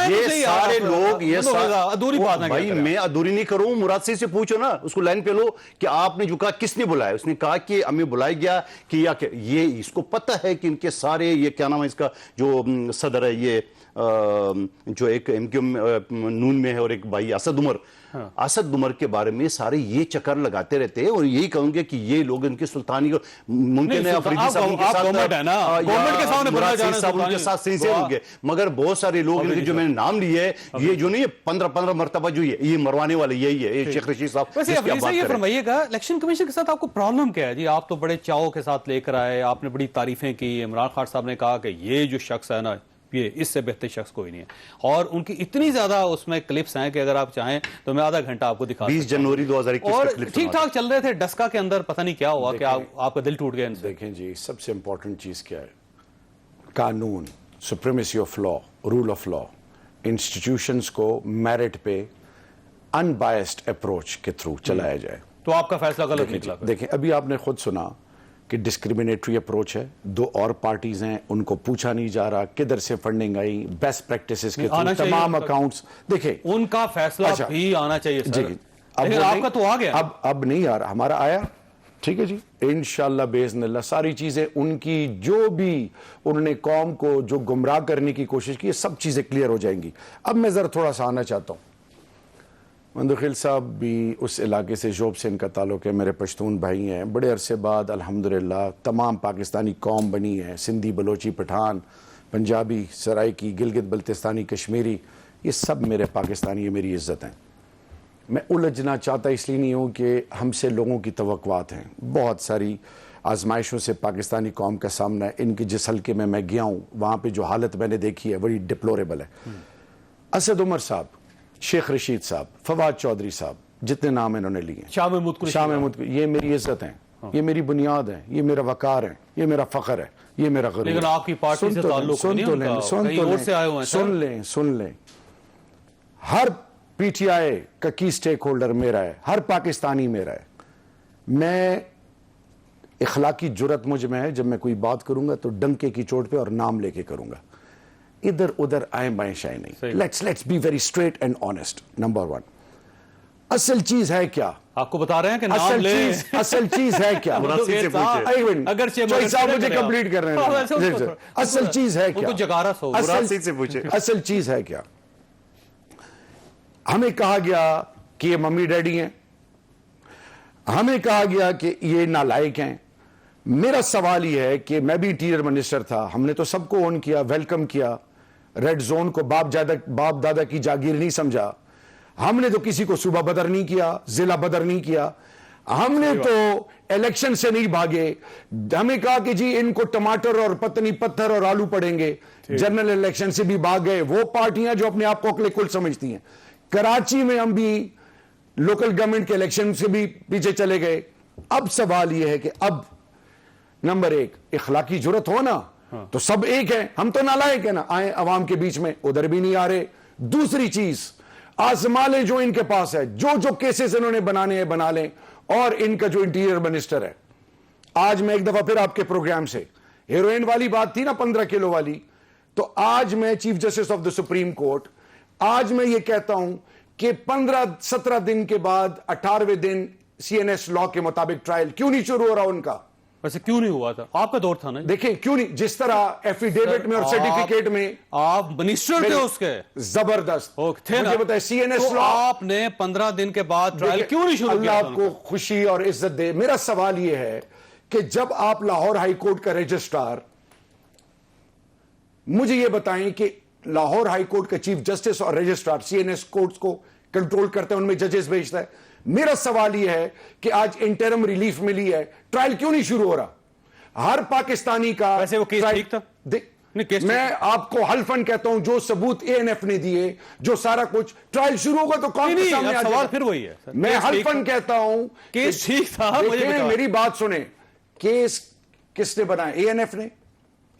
یہ سارے لوگ, یہ ادھوری بات نہ. بھائی میں ادھوری نہیں کروں, مراد سعید سے پوچھو نا, اس کو لائن پہ لو کہ آپ نے جو کہا کس نے بلایا. اس نے کہا کہ ہمیں بلایا گیا کہ یا کہ یہ, اس کو پتہ ہے کہ ان کے سارے, یہ کیا نام ہے اس کا جو صدر ہے, یہ جو ایک ایم کیو نون میں ہے, اور ایک بھائی اسد عمر, اسد عمر کے بارے میں سارے یہ چکر لگاتے رہتے ہیں. اور یہی کہوں گے کہ یہ لوگ ان کے سلطانی, ممکن ہے افریدی صاحب کے ساتھ صحیح سے ہوں گے, مگر بہت سارے لوگ ان کے جو میں نے نام لیے ہے, یہ جو نہیں 15 مرتبہ جو یہ مروانے والے یہی ہے, یہ شیخ رشید صاحب. ویسے افریدی صاحب یہ فرمائیے گا, الیکشن کمیشن کے ساتھ آپ کو پرابلم کیا ہے جی؟ آپ تو بڑے چاؤ کے ساتھ لے کر آئے, آپ نے بڑی تعریفیں کی, عمران خان صاحب نے کہا کہ یہ جو شخص ہے نا, یہ اس سے بہتر شخص کوئی نہیں ہے, اور ان کی اتنی زیادہ اس میں کلپس ہیں کہ اگر آپ چاہیں تو میں آدھا گھنٹہ آپ کو دکھا سکتا ہوں. 20 جنوری 2021 اور کے کلپس ٹھیک ٹھاک چل رہے تھے, ڈسکا کے اندر پتہ نہیں کیا ہوا کہ آپ کا دل ٹوٹ گیا ان سے. دیکھیں جی, سب سے امپورٹنٹ چیز کیا ہے, قانون, supremacy of law, rule of law, institutions کو میرٹ پہ ان بائسڈ اپروچ کے تھرو چلایا جائے. تو آپ کا فیصلہ غلط نکلا. دیکھیں ابھی آپ نے خود سنا کہ ڈسکریمنیٹری اپروچ ہے, 2 اور پارٹیز ہیں, ان کو پوچھا نہیں جا رہا کدھر سے فنڈنگ آئی, بیسٹ پریکٹسز کے تھرو تمام اکاؤنٹس. دیکھیں ان کا فیصلہ بھی آنا چاہیے سر. لیکن آپ کا تو آ گیا, اب نہیں آ رہا, ہمارا آیا, ٹھیک ہے جی. انشاءاللہ باذن اللہ ساری چیزیں ان کی جو بھی انہوں نے قوم کو جو گمراہ کرنے کی کوشش کی, سب چیزیں کلیئر ہو جائیں گی. اب میں ذرا تھوڑا سا آنا چاہتا ہوں. مندوخیل صاحب بھی اس علاقے سے, جوب سے ان کا تعلق ہے, میرے پشتون بھائی ہیں. بڑے عرصے بعد الحمدللہ تمام پاکستانی قوم بنی ہے, سندھی, بلوچی, پٹھان, پنجابی, سرائکی, گلگت بلتستانی, کشمیری, یہ سب میرے پاکستانی, یہ میری عزت ہیں. میں الجھنا چاہتا اس لیے نہیں ہوں کہ ہم سے لوگوں کی توقعات ہیں, بہت ساری آزمائشوں سے پاکستانی قوم کا سامنا ہے. ان کی جس حلقے میں گیا ہوں, وہاں پہ جو حالت میں نے دیکھی ہے بڑی ڈپلوریبل ہے. اسد عمر صاحب, شیخ رشید صاحب, فواد چودھری صاحب, جتنے نام انہوں نے لیے, شاہ محمود, یہ میری عزت ہیں, یہ میری بنیاد ہے, یہ میرا وقار ہے, یہ میرا فخر ہے, یہ میرا غرور ہے. لیکن آپ کی پارٹی سے تعلق نہیں ان کا, کہیں اور سے آئے ہوئے ہیں. سن لیں, ہر پی ٹی آئی کا کی سٹیک ہولڈر میرا ہے, ہر پاکستانی میرا ہے. میں اخلاقی جرت مجھ میں ہے, جب میں کوئی بات کروں گا تو ڈنکے کی چوٹ پہ اور نام لے کے کروں گا, ادھر ادھر آئیں بائیں شائیں نہیں. Let's be very straight and honest. Number 1, اصل چیز ہے کیا؟ آپ کو بتا رہے ہیں کہ نام لیں. اصل چیز ہے کیا؟ مجھے کمپلیٹ کر رہے ہیں. اصل چیز ہے کیا؟ اصل چیز ہے کیا؟ ہمیں کہا گیا کہ یہ ممی ڈیڈی ہیں, ہمیں کہا گیا کہ یہ نالائق ہیں. میرا سوال یہ ہے کہ میں بھی انٹیریئر منسٹر تھا, ہم نے تو سب کو اون کیا, ویلکم کیا, ریڈ زون کو باپ دادا کی جاگیر نہیں سمجھا. ہم نے تو کسی کو صوبہ بدر نہیں کیا, ضلع بدر نہیں کیا. ہم نے تو الیکشن سے نہیں بھاگے. ہمیں کہا کہ جی ان کو ٹماٹر اور پتنی پتھر اور آلو پڑیں گے. جنرل الیکشن سے بھی بھاگ گئے وہ پارٹیاں جو اپنے آپ کو اکلے کل سمجھتی ہیں. کراچی میں ہم بھی لوکل گورنمنٹ کے الیکشن سے بھی پیچھے چلے گئے. اب سوال یہ ہے کہ اب نمبر 1 اخلاقی جرت ہو نا تو سب ایک ہیں, ہم تو نالائق ہیں نا, آئیں عوام کے بیچ میں, ادھر بھی نہیں آ رہے. دوسری چیز, آزما لیں جو ان کے پاس ہے, جو کیسز انہوں نے بنانے ہیں بنا لیں. اور ان کا جو انٹیریئر منسٹر ہے, آج میں ایک دفعہ پھر آپ کے پروگرام سے ہیروئن والی بات تھی نا 15 کلو والی, تو آج میں chief justice of the supreme court, آج میں یہ کہتا ہوں کہ 15-17 دن کے بعد 18ویں دن CNS لا کے مطابق ٹرائل کیوں نہیں شروع ہو رہا ان کا؟ ویسے کیوں نہیں ہوا تھا؟ آپ کا دور تھا نا. دیکھیں کیوں نہیں, جس طرح ایفیڈیوٹ میں اور سرٹیفکیٹ میں آپ منسٹر تھے اس کے, زبردست تھے نا, مجھے بتائیں CNS لا آپ نے 15 دن کے بعد ٹرائل کیوں نہیں شروع کیا؟ اللہ آپ کو خوشی اور عزت دے. میرا سوال یہ ہے کہ جب آپ لاہور ہائی کورٹ کا رجسٹرار, مجھے یہ بتائیں کہ لاہور ہائی کورٹ کا چیف جسٹس اور رجسٹرار CNS کورٹس کو کنٹرول کرتے ہیں, ان میں ججز بھیجتا ہے. میرا سوال یہ ہے کہ آج انٹرم ریلیف ملی ہے, ٹرائل کیوں نہیں شروع ہو رہا؟ ہر پاکستانی کا ویسے وہ کیس ٹھیک تھا. میں آپ کو حلفاً کہتا ہوں جو ثبوت ANF نے دیے, جو سارا کچھ, ٹرائل شروع ہوگا تو کون کے سامنے آ جائے گا؟ سوال پھر وہی ہے, میں حلفاً کہتا ہوں کیس ٹھیک تھا. میری بات سنیں, کیس کس نے بنایا؟ ANF نے.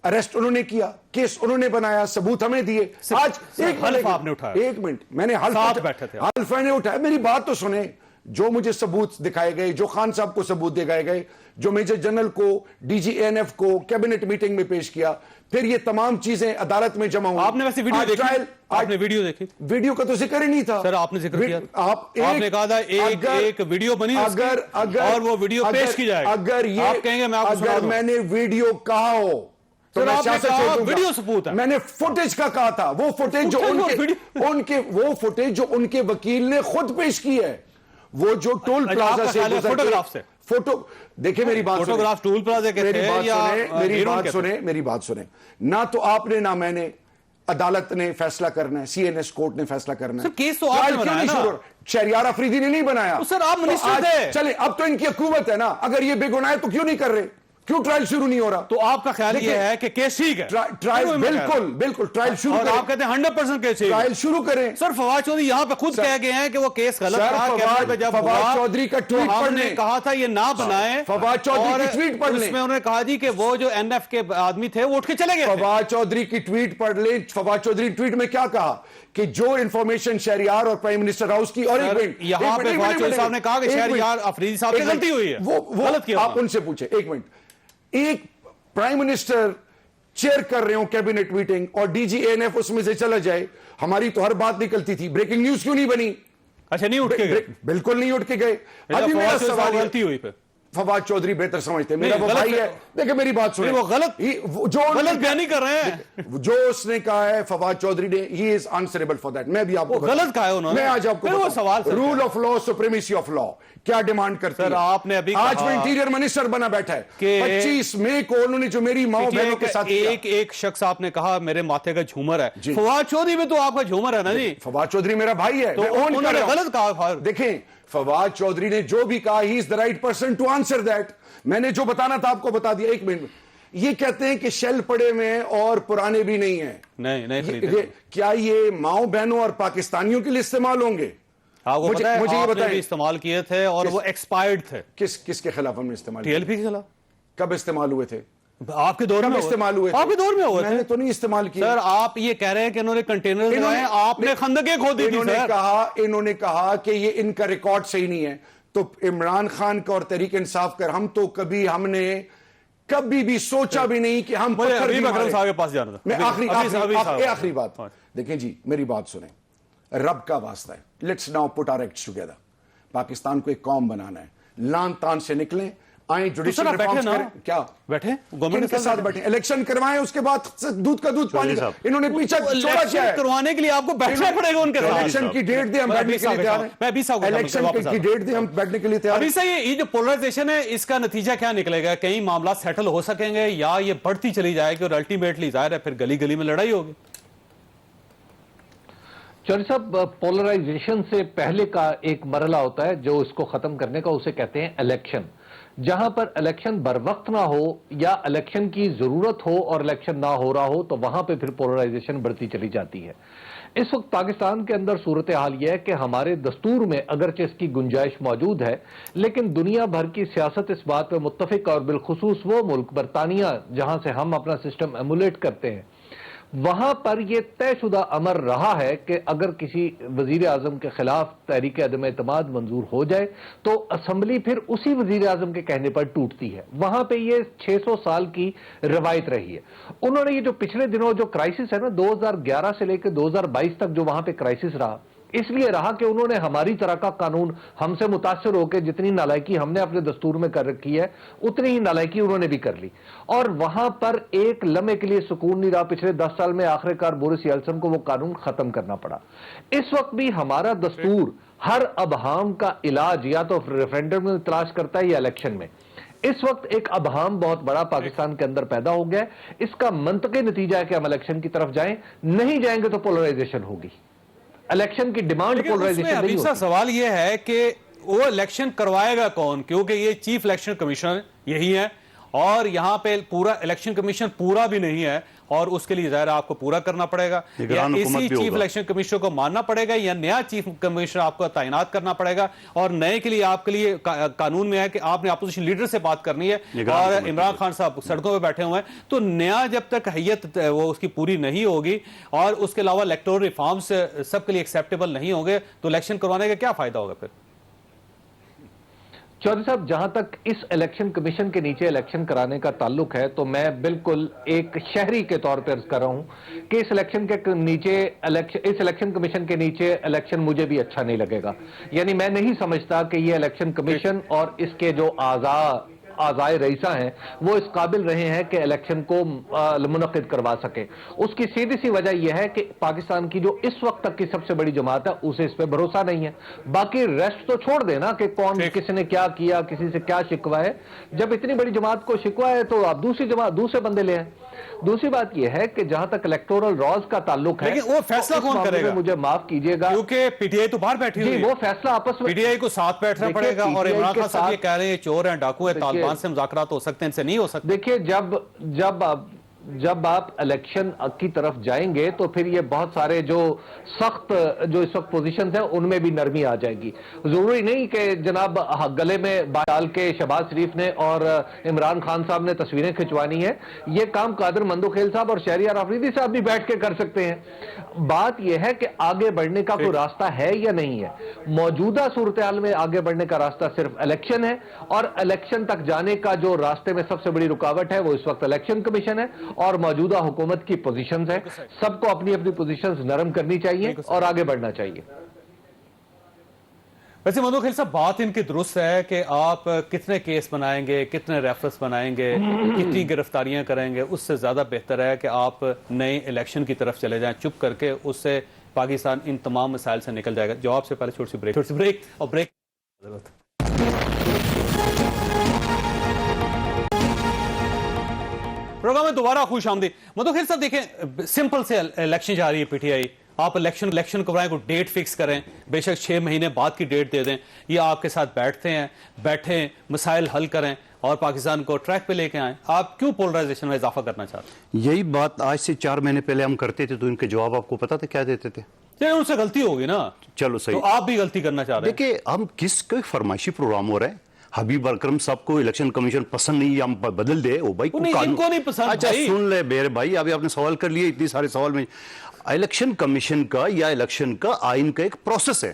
اریسٹ انہوں نے کیا, کیس انہوں نے بنایا, ثبوت ہمیں دیے. آج حلف آپ نے اٹھایا, ایک منٹ, میں نے حلف نے اٹھایا. میری بات تو سنیں, جو مجھے ثبوت دکھائے گئے, جو خان صاحب کو ثبوت دکھائے گئے, جو میجر جنرل کو, DG ANF کو کیبنٹ میٹنگ میں پیش کیا, پھر یہ تمام چیزیں عدالت میں جمع ہوئی. آپ نے ویسے ویڈیو دیکھی؟ آپ نے ویڈیو دیکھی؟ ویڈیو کا تو ذکر ہی نہیں تھا سر. آپ نے ذکر کیا, آپ نے کہا تھا ایک ویڈیو بنی اور وہ ویڈیو پیش کی جائے. اگر یہ آپ کہیں گے اگر میں نے ویڈیو کہا ہو تو میں سیاست چھوڑ دوں گا. ویڈیو ثبوت ہے. میں نے فوٹیج کا کہا تھا, وہ فوٹیج جو ان کے وکیل نے خود پیش کی ہے, وہ جو ٹول پلازا سے فوٹوگراف سے فوٹو. دیکھیں میری بات سنیں, فوٹوگراف ٹول پلازا کے تھے یا میری بات سنیں. نہ تو آپ نے نہ میں نے, عدالت نے فیصلہ کرنا ہے, CNS کورٹ نے فیصلہ کرنا ہے. کیس تو آپ نے بنایا نا, شہریار آفریدی نے نہیں بنایا. سر آپ منسٹر تھے. چلیں اب تو ان کی حکومت ہے نا, اگر یہ بے گناہ ہے تو کیوں نہیں کر رہے, کیوں ٹرائل شروع نہیں ہو رہا؟ تو آپ کا خیال یہ ہے کہ کیس ٹھیک ہے؟ ٹرائل بالکل ٹرائل شروع کریں. اور آپ کہتے ہیں 100% کیس ٹھیک ہے, ٹرائل شروع کریں. سر فواد چودھری یہاں پہ خود کہہ گئے ہیں کہ وہ کیس غلط تھا. فواد چودھری کا ٹویٹ پڑھ لیں, کہا تھا یہ نہ بنائیں. فواد چودھری کی ٹویٹ پڑھ لیں, اس میں انہوں نے کہا جی کہ وہ جو NF کے آدمی تھے وہ اٹھ کے چلے گئے. فواد چودھری کی ٹویٹ پڑھ لیں. فواد چودھری ٹویٹ میں کیا کہا کہ جو انفارمیشن شہریار اور پرائم منسٹر ہاؤس کی, اور ایک منٹ یہاں پہ فواد چودھری صاحب نے کہا کہ شہریار آفریدی صاحب کی غلطی ہوئی ہے, وہ غلط کیا. آپ ان سے پوچھیں, ایک منٹ, ایک پرائم منسٹر چیئر کر رہے ہوں کیبنٹ میٹنگ اور DG ANF اس میں سے چلا جائے. ہماری تو ہر بات نکلتی تھی, بریکنگ نیوز کیوں نہیں بنی؟ اچھا نہیں اٹھ کے گئے, بالکل نہیں اٹھ کے گئے. ابھی میرا سوال غلطی ہوئی پہ فواد چودھری بہتر سمجھتے ہیں, میرا وہ بھائی ہے. دیکھیں میری بات سنیں, وہ غلط بیان نہیں کر رہے ہیں. جو اس نے کہا ہے فواد چودھری نے, ہی از آنسریبل فار دیٹ. میں بھی آپ کو غلط کہا ہے انہوں نے. میں آج آپ کو سوال rule of law, supremacy of law کیا ڈیمانڈ کرتے ہیں. آپ نے ابھی آج میں انٹیریئر منسٹر بنا بیٹھا ہے, 25 مئی کو انہوں نے جو میری ماں بہنوں کے ساتھ ایک شخص آپ نے کہا میرے ماتھے کا جھومر ہے. فواد چودھری میں تو آپ کا جھومر ہے نا جی. فواد چودھری میرا بھائی ہے, انہوں نے غلط کہا. دیکھیں فواد چودھری نے جو بھی کہا, he is the right person to answer that. میں نے جو بتانا تھا آپ کو بتا دیا. ایک منٹ, یہ کہتے ہیں کہ شیل پڑے ہوئے اور پرانے بھی نہیں ہیں. نہیں کیا یہ ماؤں بہنوں اور پاکستانیوں کے لیے استعمال ہوں گے؟ مجھے یہ بتائیں. استعمال کیے تھے اور وہ ایکسپائرڈ تھے. کس کے خلاف ہم نے استعمال کیا؟ TLP کے خلاف. کب استعمال ہوئے تھے؟ آپ کے دور میں استعمال ہوئے. آپ کے دور میں ہوئے تھے. میں نے تو نہیں استعمال کیا. سر آپ یہ کہہ رہے ہیں کہ انہوں نے کنٹینر لگائے, آپ نے خندقیں کھودی تھی. انہوں نے کہا کہ یہ ان کا ریکارڈ صحیح نہیں ہے. تو عمران خان کا اور تحریک انصاف کر, ہم نے کبھی بھی سوچا بھی نہیں کہ ہم صاحب کے پاس جانا تھا. میں آخری بات دیکھیں جی, میری بات سنیں, رب کا واسطہ ہے, let's now put our acts together. Pakistan کو ایک قوم بنانا ہے, لان تان سے نکلیں, آئیں جوڈیشل ریفارمز کریں. کیا بیٹھے گورنمنٹ کے ساتھ بیٹھیں, الیکشن کروائیں, اس کے بعد دودھ کا دودھ پانی. انہوں نے پیچھے چھوڑا کیا ہے کروانے کے لیے آپ کو بیٹھنا پڑے گا ان کے ساتھ. الیکشن کی ڈیٹ دے, ہم بیٹھنے کے لیے تیار ہیں. الیکشن کی ڈیٹ دے, ہم بیٹھنے کے لیے تیار ہیں. ابھی سے یہ جو پولرائزیشن ہے اس کا نتیجہ کیا نکلے گا؟ کئی معاملات سیٹل ہو سکیں گے یا یہ بڑھتی چلی جائے گی اور الٹیمیٹلی ظاہر ہے پھر گلی گلی میں لڑائی ہوگی؟ چودھری صاحب, پولرائزیشن سے پہلے کا ایک مرحلہ ہوتا ہے جو اس کو ختم کرنے کا, اسے کہتے ہیں الیکشن. جہاں پر الیکشن بر وقت نہ ہو یا الیکشن کی ضرورت ہو اور الیکشن نہ ہو رہا ہو تو وہاں پہ پھر پولرائزیشن بڑھتی چلی جاتی ہے. اس وقت پاکستان کے اندر صورتحال یہ ہے کہ ہمارے دستور میں اگرچہ اس کی گنجائش موجود ہے, لیکن دنیا بھر کی سیاست اس بات پہ متفق, اور بالخصوص وہ ملک برطانیہ جہاں سے ہم اپنا سسٹم ایمولیٹ کرتے ہیں, وہاں پر یہ طے شدہ امر رہا ہے کہ اگر کسی وزیر اعظم کے خلاف تحریک عدم اعتماد منظور ہو جائے تو اسمبلی پھر اسی وزیر اعظم کے کہنے پر ٹوٹتی ہے. وہاں پہ یہ 600 سال کی روایت رہی ہے. انہوں نے یہ جو پچھلے دنوں جو کرائسس ہے نا 2011 سے لے کے 2022 تک جو وہاں پہ کرائسس رہا، اس لیے رہا کہ انہوں نے ہماری طرح کا قانون ہم سے متاثر ہو کے جتنی نالائکی ہم نے اپنے دستور میں کر رکھی ہے اتنی ہی نالائکی انہوں نے بھی کر لی، اور وہاں پر ایک لمحے کے لیے سکون نہیں رہا. پچھلے 10 سال میں آخر کار بورس یلسن کو وہ قانون ختم کرنا پڑا. اس وقت بھی ہمارا دستور ہر ابہام کا علاج یا تو ریفرینڈم میں تلاش کرتا ہے یا الیکشن میں. اس وقت ایک ابہام بہت بڑا پاکستان کے اندر پیدا ہو گیا ہے. اس کا منطقی نتیجہ ہے کہ ہم الیکشن کی طرف جائیں، نہیں جائیں گے تو پولرائزیشن ہوگی. الیکشن کی ڈیمانڈ پولرائزیشن نہیں ہوتی. سوال یہ ہے کہ وہ الیکشن کروائے گا کون، کیونکہ یہ چیف الیکشن کمیشنر یہی ہے اور یہاں پہ پورا الیکشن کمیشن پورا بھی نہیں ہے، اور اس کے لیے ظاہر آپ کو پورا کرنا پڑے گا، یا اسی چیف الیکشن کمیشنر کو ماننا پڑے گا، یا نیا چیف کمیشنر آپ کو تعینات کرنا پڑے گا. اور نئے کے لیے آپ کے لیے قانون میں ہے کہ آپ نے اپوزیشن لیڈر سے بات کرنی ہے، اور عمران خان صاحب سڑکوں پہ بیٹھے ہوئے ہیں. تو نیا جب تک حیت وہ اس کی پوری نہیں ہوگی اور اس کے علاوہ الیکٹورل ریفارمز سب کے لیے ایکسیپٹیبل نہیں ہوں گے تو الیکشن کروانے کا کیا فائدہ ہوگا پھر؟ چودھری صاحب، جہاں تک اس الیکشن کمیشن کے نیچے الیکشن کرانے کا تعلق ہے تو میں بالکل ایک شہری کے طور پر عرض کر رہا ہوں کہ اس الیکشن کمیشن کے نیچے الیکشن مجھے بھی اچھا نہیں لگے گا. یعنی میں نہیں سمجھتا کہ یہ الیکشن کمیشن اور اس کے جو اعضائے رئیسہ ہیں وہ اس قابل رہے ہیں کہ الیکشن کو منعقد کروا سکیں. اس کی سیدھی سی وجہ یہ ہے کہ پاکستان کی جو اس وقت تک کی سب سے بڑی جماعت ہے اسے اس پہ بھروسہ نہیں ہے. باقی ریسٹ تو چھوڑ دینا کہ کون کسی نے کیا کیا، کسی سے کیا شکوہ ہے. جب اتنی بڑی جماعت کو شکوہ ہے تو آپ دوسرے بندے لے آئیں. دوسری بات یہ ہے کہ جہاں تک الیکٹورل رالز کا تعلق ہے، لیکن وہ فیصلہ کون کرے گا؟ مجھے معاف کیجئے گا، کیونکہ پی ٹی آئی تو باہر بیٹھی ہوئی ہے. وہ فیصلہ آپس میں پی ٹی آئی کو ساتھ بیٹھنا پڑے گا، اور عمران خان صاحب یہ کہہ رہے ہیں چور ہیں، ڈاکو ہیں، طالبان سے مذاکرات ہو سکتے ہیں، ان سے نہیں ہو سکتے. دیکھیے جب آپ الیکشن کی طرف جائیں گے تو پھر یہ بہت سارے جو سخت جو اس وقت پوزیشنز ہیں ان میں بھی نرمی آ جائے گی. ضروری نہیں کہ جناب گلے میں ڈال کے شہباز شریف نے اور عمران خان صاحب نے تصویریں کھنچوانی ہیں. یہ کام قادر مندوخیل صاحب اور شہریار آفریدی صاحب بھی بیٹھ کے کر سکتے ہیں. بات یہ ہے کہ آگے بڑھنے کا کوئی راستہ ہے یا نہیں ہے. موجودہ صورتحال میں آگے بڑھنے کا راستہ صرف الیکشن ہے، اور الیکشن تک جانے کا جو راستے میں سب سے بڑی رکاوٹ ہے وہ اس وقت الیکشن کمیشن ہے اور موجودہ حکومت کی پوزیشنز ہیں. سب کو اپنی اپنی پوزیشنز نرم کرنی چاہیے اور آگے بڑھنا چاہیے. ویسے مندوخیل صاحب بات ان کی درست ہے کہ آپ کتنے کیس بنائیں گے، کتنے ریفرنس بنائیں گے، کتنی گرفتاریاں کریں گے، اس سے زیادہ بہتر ہے کہ آپ نئے الیکشن کی طرف چلے جائیں. چپ کر کے اس سے پاکستان ان تمام مسائل سے نکل جائے گا. جواب سے پہلے چھوٹی سی بریک اور بریک پروگرام میں دوبارہ خوش آمدید. مندوخیل صاحب دیکھیں، سمپل سے الیکشن جا رہی ہے پی ٹی آئی، آپ الیکشن کروائیں، کوئی ڈیٹ فکس کریں، بے شک 6 مہینے بعد کی ڈیٹ دے دیں، یہ آپ کے ساتھ بیٹھیں مسائل حل کریں اور پاکستان کو ٹریک پہ لے کے آئیں. آپ کیوں پولرائزیشن میں اضافہ کرنا چاہتے ہیں؟ یہی بات آج سے 4 مہینے پہلے ہم کرتے تھے تو ان کے جواب آپ کو پتا تھا کیا دیتے تھے؟ ان سے غلطی ہوگی نا. چلو صحیح، تو آپ بھی غلطی کرنا چاہ رہے ہیں. دیکھیں ہم کس کوئی فرمائشی پروگرام ہو رہا ہے. حبیب اکرم صاحب کو الیکشن کمیشن پسند نہیں، ہم بدل دے. او بھائی ان کو نہیں پسند. اچھا سن لے میرے بھائی، ابھی آپ نے سوال کر لیے، اتنے سارے سوال میں الیکشن کمیشن کا یا الیکشن کا آئین کا ایک پروسیس ہے.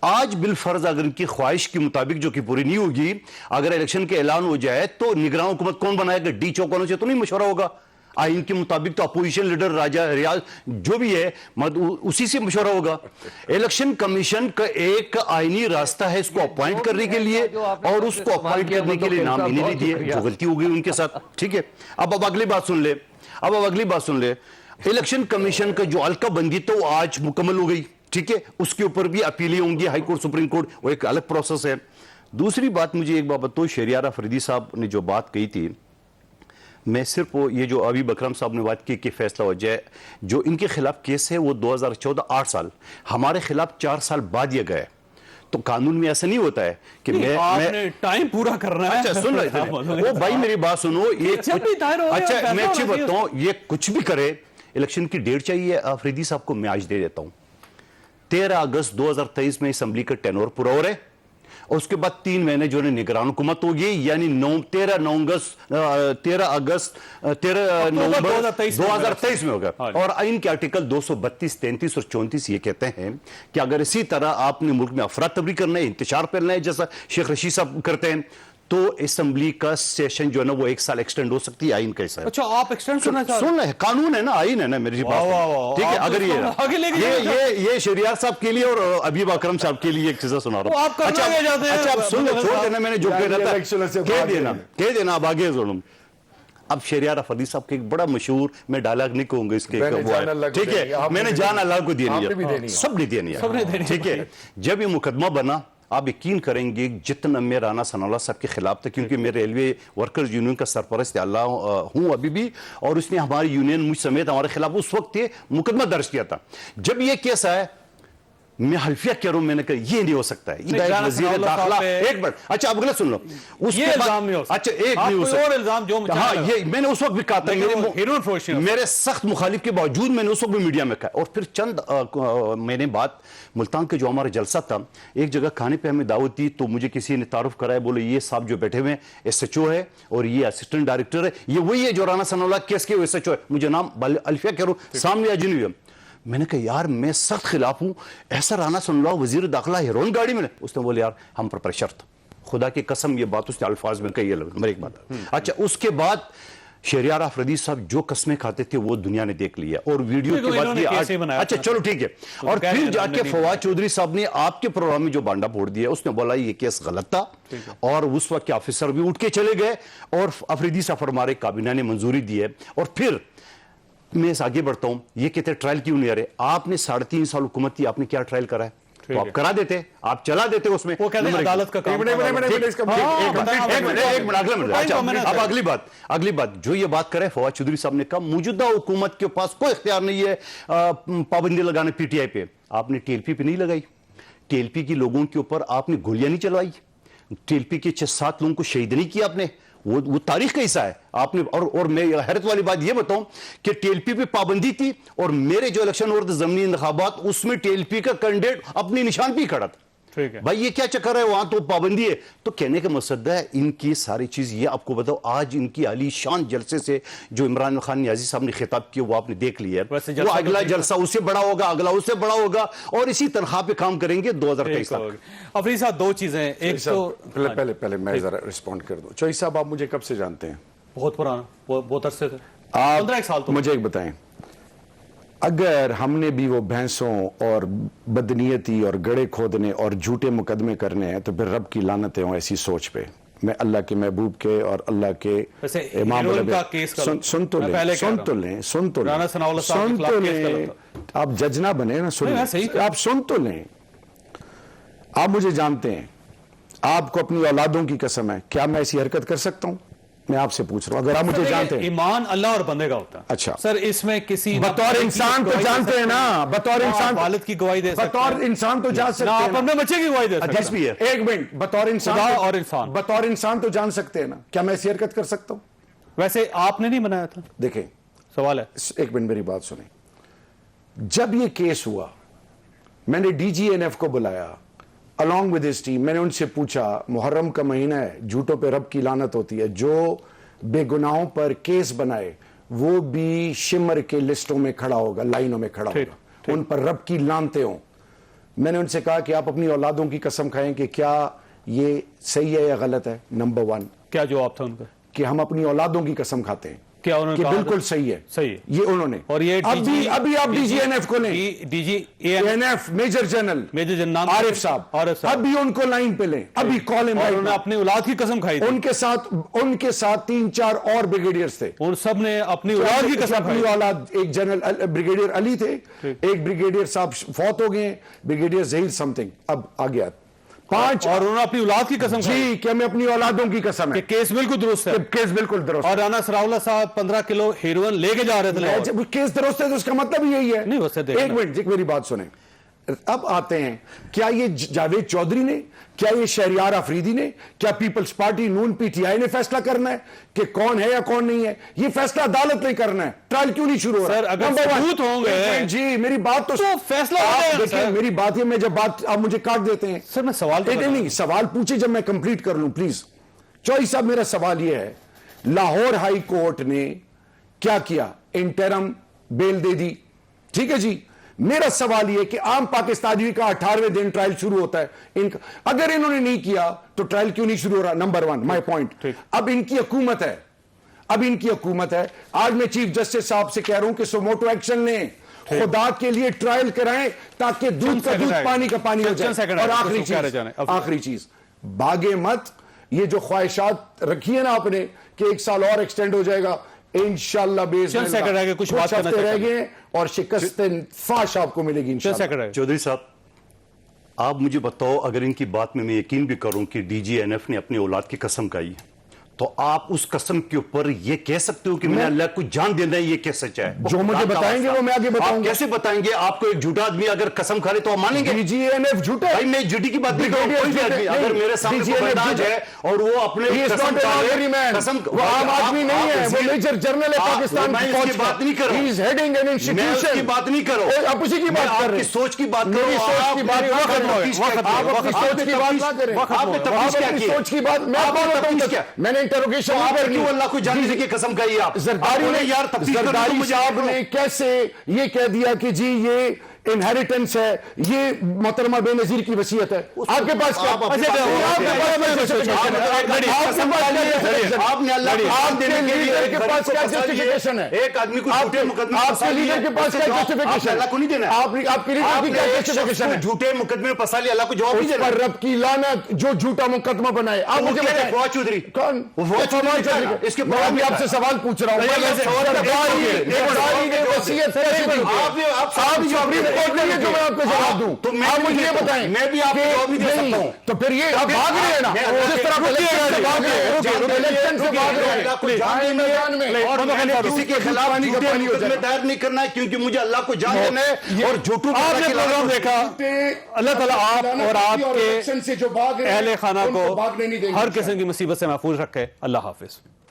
آج بالفرض اگر ان کی خواہش کے مطابق جو کہ پوری نہیں ہوگی، اگر الیکشن کے اعلان ہو جائے تو نگراں حکومت کون بنائے گا؟ ڈی چوک والوں سے تو نہیں مشورہ ہوگا. آئین کے مطابق تو اپوزیشن لیڈر راجہ ریاض جو بھی ہے اسی سے مشورہ ہوگا. الیکشن کمیشن کا ایک آئینی راستہ ہے اس کو اپوائنٹ کرنے کے لیے، اور اس کو اپوائنٹ کرنے کے لیے نام انہیں نہیں دیے. جو غلطی ہو گئی ان کے ساتھ، ٹھیک ہے. اب اگلی بات سن لے. الیکشن کمیشن کا جو حلقہ بندی تو وہ آج مکمل ہو گئی، ٹھیک ہے. اس کے اوپر بھی اپیلیں ہوں گی، ہائی کورٹ، سپریم کورٹ، وہ ایک الگ پروسیس ہے. دوسری بات مجھے ایک بات بتاؤ، شہریار آفریدی صاحب نے جو بات کہی تھی، میں صرف یہ جو ابھی بکرم صاحب نے بات کی کہ فیصلہ ہو جائے، جو ان کے خلاف کیس ہے وہ 2014 8 سال، ہمارے خلاف 4 سال بعد یہ گئے. تو قانون میں ایسا نہیں ہوتا ہے کہ میں ٹائم پورا کرنا ہے. اچھا سن رہے وہ بھائی میری بات سنو. اچھا میں اچھی بتاؤں، یہ کچھ بھی کرے، الیکشن کی ڈیٹ چاہیے آفریدی صاحب کو، میں آج دے دیتا ہوں. 13 اگست 2023 میں اسمبلی کا ٹینور پورا ہو رہا ہے، اور اس کے بعد 3 مہینے جو ہے نگران حکومت ہوگی، یعنی 13 نومبر 2023 میں ہوگا۔ اور آئین کے آرٹیکل 232، 33 اور 34 یہ کہتے ہیں کہ اگر اسی طرح آپ نے ملک میں افراتفری کرنا ہے، انتشار پھیلنا ہے جیسا شیخ رشید صاحب کرتے ہیں، تو اسمبلی کا سیشن جو ہے نا وہ 1 سال ایکسٹینڈ ہو سکتی ہے، آئین کا حصہ ہے۔ اچھا آپ ایکسٹینڈ کرنا چاہتے ہیں؟ سن رہے قانون ہے نا، آئین ہے نا میری بات، ٹھیک ہے؟ اگر یہ شہریار صاحب کے لیے اور ابیب اکرم صاحب کے لیے ایک چیزہ سنا رہا ہوں۔ اچھا آپ سن لو، چھوڑ دینا، میں نے جو کہہ دینا اب آگے ضرور۔ اب شہریار افریدی صاحب کے ایک بڑا مشہور، میں ڈائلاگ نہیں کہوں گا اس کے، ٹھیک ہے؟ میں نے جان اللہ کو دینی ہے، سب نے دینی ہے، ٹھیک ہے؟ جب یہ مقدمہ بنا، آپ یقین کریں گے جتنا میں رانا ثناء اللہ صاحب کے خلاف تھا، کیونکہ میں ریلوے ورکرز یونین کا سرپرست اللہ ہوں ابھی بھی، اور اس نے ہماری یونین مجھ سمیت ہمارے خلاف اس وقت یہ مقدمہ درج کیا تھا۔ جب یہ کیس آیا میں حلفیہ کہہ رہا ہوں، میں نے کہا یہ نہیں ہو سکتا ہے، یہ وزیر داخلہ، ایک منٹ، اچھا اب اگلا سن لو، اس کے بعد اچھا ایک نہیں ہو سکتا، ہاں یہ میں نے اس وقت بھی کہا تھا، میرے سخت مخالف کے باوجود میں نے اس وقت بھی میڈیا میں کہا۔ اور پھر چند مہینے بعد ملتان کے جو ہمارا جلسہ تھا، ایک جگہ کھانے پہ ہمیں دعوت دی، تو مجھے کسی نے تعارف کرایا، بولے یہ صاحب جو بیٹھے ہوئے ہیں SHO ہے اور یہ اسسٹنٹ ڈائریکٹر ہے، یہ وہی ہے جو رانا ثناء اللہ کیس کے SHO ہے، مجھے نام الفیہ کہہ رہا ہوں، سامنے اجنبی ہے۔ میں نے کہا یار میں سخت خلاف ہوں، ایسا رانا ثناء اللہ وزیر داخلہ ہیرون گاڑی میں، اس نے بولے یار ہم پر پریشر تھا، خدا کی قسم یہ بات اس نے الفاظ میں کہی ہے، میری ایک بات۔ اچھا اس کے بعد شہریار افریدی صاحب جو قسمیں کھاتے تھے وہ دنیا نے دیکھ لیا، اور ویڈیو کے بعد اچھا چلو ٹھیک ہے، اور پھر جا کے فواد چودھری صاحب نے آپ کے پروگرام میں جو بانڈا پھوڑ دیا، اس نے بولا یہ کیس غلط تھا، اور اس وقت کے آفیسر بھی اٹھ کے چلے گئے، اور افریدی صاحب ہمارے کابینہ نے منظوری دی ہے۔ اور پھر میں اس آگے بڑھتا ہوں، یہ کہتے ہیں ٹرائل کیوں نہیں آ رہے؟ آپ نے 3.5 سال حکومت کی، آپ نے کیا ٹرائل کرا ہے؟ تو آپ کرا دیتے، آپ چلا دیتے اس میں، وہ کہتے ہیں عدالت کا کام۔ اگلی بات جو یہ بات کرے فواد چودھری صاحب نے کہا موجودہ حکومت کے پاس کوئی اختیار نہیں ہے پابندی لگانے PTI پہ۔ آپ نے TLP پہ نہیں لگائی، TLP کی لوگوں کے اوپر آپ نے گولیاں نہیں چلوائی، TLP کے 6-7 لوگوں کو شہید نہیں کیا آپ نے، وہ تاریخ کا حصہ ہے آپ نے۔ اور میں حیرت والی بات یہ بتاؤں کہ TLP پہ پابندی تھی، اور میرے جو الیکشن ہو رہے تھے ضمنی انتخابات، اس میں TLP کا کینڈیڈیٹ اپنی نشان پہ کھڑا تھا۔ بھائی یہ کیا چکر ہے، وہاں تو پابندی ہے۔ تو کہنے کا مقصد ہے ان کی ساری چیز یہ آپ کو بتاؤ، آج ان کی عالی شان جلسے سے جو عمران خان نیازی صاحب نے خطاب کیا وہ آپ نے دیکھ لیا ہے، وہ اگلا جلسہ اس سے بڑا ہوگا، اگلا اس سے بڑا ہوگا، اور اسی تنخواہ پہ کام کریں گے 2023 تک۔ افریدی صاحب دو چیزیں، ایک تو پہلے میں ذرا رسپونڈ کر دوں۔ چوئی صاحب آپ مجھے کب سے جانتے ہیں؟ بہت پرانا، بہت عرصے سے، آپ 15 سال تو۔ مجھے ایک بتائیں، اگر ہم نے بھی وہ بھینسوں اور بدنیتی اور گڑے کھودنے اور جھوٹے مقدمے کرنے ہیں تو پھر رب کی لعنتیں ہوں ایسی سوچ پہ۔ میں اللہ کے محبوب کے اور اللہ کے امام سن تو لیں، آپ جج نہ بنے نا، آپ سن تو لیں۔ آپ مجھے جانتے ہیں، آپ کو اپنی اولادوں کی قسم ہے، کیا میں ایسی حرکت کر سکتا ہوں؟ میں آپ سے پوچھ رہا ہوں، اگر آپ مجھے جانتے ہیں۔ ایمان اللہ اور بندے کا ہوتا ہے۔ اچھا سر اس میں کسی بطور انسان تو جانتے ہیں نا، بطور انسان والد کی گواہی دے سکتے ہیں، بطور انسان تو جان سکتے ہیں، آپ اپنے بچے کی گواہی دے سکتے ہیں۔ ایک منٹ، بطور انسان اور انسان، بطور انسان تو جان سکتے ہیں نا، کیا میں ایسی حرکت کر سکتا ہوں؟ ویسے آپ نے نہیں بنایا تھا، دیکھیں سوال ہے۔ ایک منٹ میری بات سنیں، جب یہ کیس ہوا میں نے DGNF کو بلایا along with his team، میں نے ان سے پوچھا محرم کا مہینہ ہے، جھوٹوں پہ رب کی لعنت ہوتی ہے، جو بے گناہوں پر کیس بنائے وہ بھی شمر کے لسٹوں میں کھڑا ہوگا، لائنوں میں کھڑا ہوگا، ان پر رب کی لعنتیں ہوں۔ میں نے ان سے کہا کہ آپ اپنی اولادوں کی قسم کھائیں کہ کیا یہ صحیح ہے یا غلط ہے؟ نمبر 1 کیا جواب تھا ان کا؟ کہ ہم اپنی اولادوں کی قسم کھاتے ہیں کیا انہوں نے کہ کہا بالکل صحیح ہے، صحیح ہے یہ انہوں نے۔ اور یہ ابھی آپ DGNF کو لیں، DGNF میجر جنرل عارف صاحب، ابھی ان کو لائن پہ لیں، ابھی کال ان، انہوں نے اپنی اولاد کی قسم کھائی، ان کے ساتھ 3-4 اور بریگیڈیئرز تھے، ان سب نے اپنی اولاد کی قسم اپنی اولاد، ایک جنرل بریگیڈیئر علی تھے، ایک بریگیڈیئر صاحب فوت ہو گئے، بریگیڈیئر ظہیر سم تھنگ، اب آ گیا 5، اور انہوں نے اپنی اولاد کی قسم کھائی جی کہ میں اپنی اولادوں کی قسم ہے کہ کیس بالکل درست ہے، کیس بالکل درست، اور رانا ثناء اللہ صاحب 15 کلو ہیروئن لے کے جا رہے تھے، جب کیس درست ہے تو اس کا مطلب یہی ہے۔ نہیں ویسے ایک منٹ میری بات سنیں، اب آتے ہیں, کیا یہ جاوید چودھری نے, کیا یہ شہریار آفریدی نے, کیا Peoples Party Noon P T I نے فیصلہ کرنا ہے کہ کون ہے یا کون نہیں ہے؟ یہ فیصلہ عدالت نے کرنا ہے. ٹرائل کیوں نہیں شروع ہو رہا؟ سر اگر ثبوت ہوں گے جی میری بات تو فیصلہ دیکھیں, میری بات یہ, میں جب بات آپ مجھے کاٹ دیتے ہیں. سر میں سوال نہیں, سوال پوچھے جب میں کمپلیٹ کر لوں پلیز. چوئی صاحب میرا سوال یہ ہے, لاہور ہائی کورٹ نے کیا کیا؟ انٹرم بیل دے دی, ٹھیک ہے جی. میرا سوال یہ کہ عام پاکستانی کا 18ویں دن ٹرائل شروع ہوتا ہے, اگر انہوں نے نہیں کیا تو ٹرائل کیوں نہیں شروع ہو رہا؟ Number 1 my point. اب ان کی حکومت ہے, آج میں چیف جسٹس صاحب سے کہہ رہا ہوں کہ سوموٹو ایکشن لیں, خدا کے لیے ٹرائل کرائیں تاکہ دودھ کا دودھ پانی کا پانی ہو جائے. اور آخری چیز, بھاگے مت, یہ جو خواہشات رکھی ہے نا آپ نے کہ 1 سال اور ایکسٹینڈ ہو جائے گا, انشاءاللہ بیس کچھ ہفتے رہ گئے اور شکست فاش آپ کو ملے گی انشاءاللہ. چودھری صاحب آپ مجھے بتاؤ, اگر ان کی بات میں یقین بھی کروں کہ ڈی جی این ایف نے اپنی اولاد کی قسم کھائی تو آپ اس قسم کے اوپر یہ کہہ سکتے ہو کہ میں نے اللہ کو جان دینا ہے, یہ کیا سچ ہے؟ جو مجھے بتائیں گے وہ میں آگے بتاؤں گا. کیسے بتائیں گے؟ آپ کو ایک جھوٹا آدمی اگر قسم کھا لے تو آپ مانیں گے؟ ڈی جی این ایف جھوٹا ہے. بھائی میں جھوٹی کی بات نہیں کر رہا ہوں, کوئی بھی آدمی اگر میرے سامنے کوئی بنداج ہے اور وہ اپنے قسم کھا لے, وہ عام آدمی نہیں ہے, وہ میجر جرنل ہے پاکستان کی فوج کا. بات نہیں کر رہا ہوں, ہی از ہیڈنگ این انسٹیٹیوشن. میں اس کی بات نہیں کر رہا ہوں, آپ اسی کی بات کر رہے ہیں. سوچ کی بات کرو, میری سوچ کی بات نہ کریں, آپ اپنی سوچ کی بات نہ کریں. آپ نے تفتیش کیا کی؟ سوچ کی بات میں آپ کو بتاؤں, میں نے انٹروگیشن آپ کیوں اللہ کو جاننے سے قسم کہی آپ؟ زرداری نے یار زرداری صاحب نے کیسے یہ کہہ دیا کہ جی یہ انہیریٹنس ہے, یہ محترمہ بے نظیر کی وصیت ہے. آپ کے پاس کیا؟ آپ نے اللہ کو آپ دینے کے لیے کے پاس کیا جسٹیفیکیشن ہے؟ ایک آدمی کو جھوٹے مقدمے آپ کے لیڈر کے پاس کیا جسٹیفیکیشن ہے؟ اللہ کو نہیں دینا. آپ کے لیڈر کی کیا جسٹیفیکیشن ہے؟ جھوٹے مقدمے میں پھنسا لیا, اللہ کو جواب نہیں دینا. پر رب کی لعنت جو جھوٹا مقدمہ بنائے. آپ مجھے بتائیں فواد چودھری کون؟ فواد چودھری اس کے میں ابھی آپ سے سوال پوچھ رہا ہوں, آپ کو جواب دوں تو آپ مجھے یہ بتائیں. میں بھی آپ کو جواب نہیں دے سکتا ہوں. تو پھر یہ آپ بھاگ رہے ہیں نا, جس طرح الیکشن سے بھاگ رہے ہیں, اور کسی کے خلاف مقدمے دائر نہیں کرنا ہے کیونکہ مجھے اللہ کو جان دینا ہے. اور جھوٹوں آپ نے پروگرام دیکھا, اللہ تعالیٰ آپ اور آپ کے اہل خانہ کو ہر قسم کی مصیبت سے محفوظ رکھے. اللہ حافظ.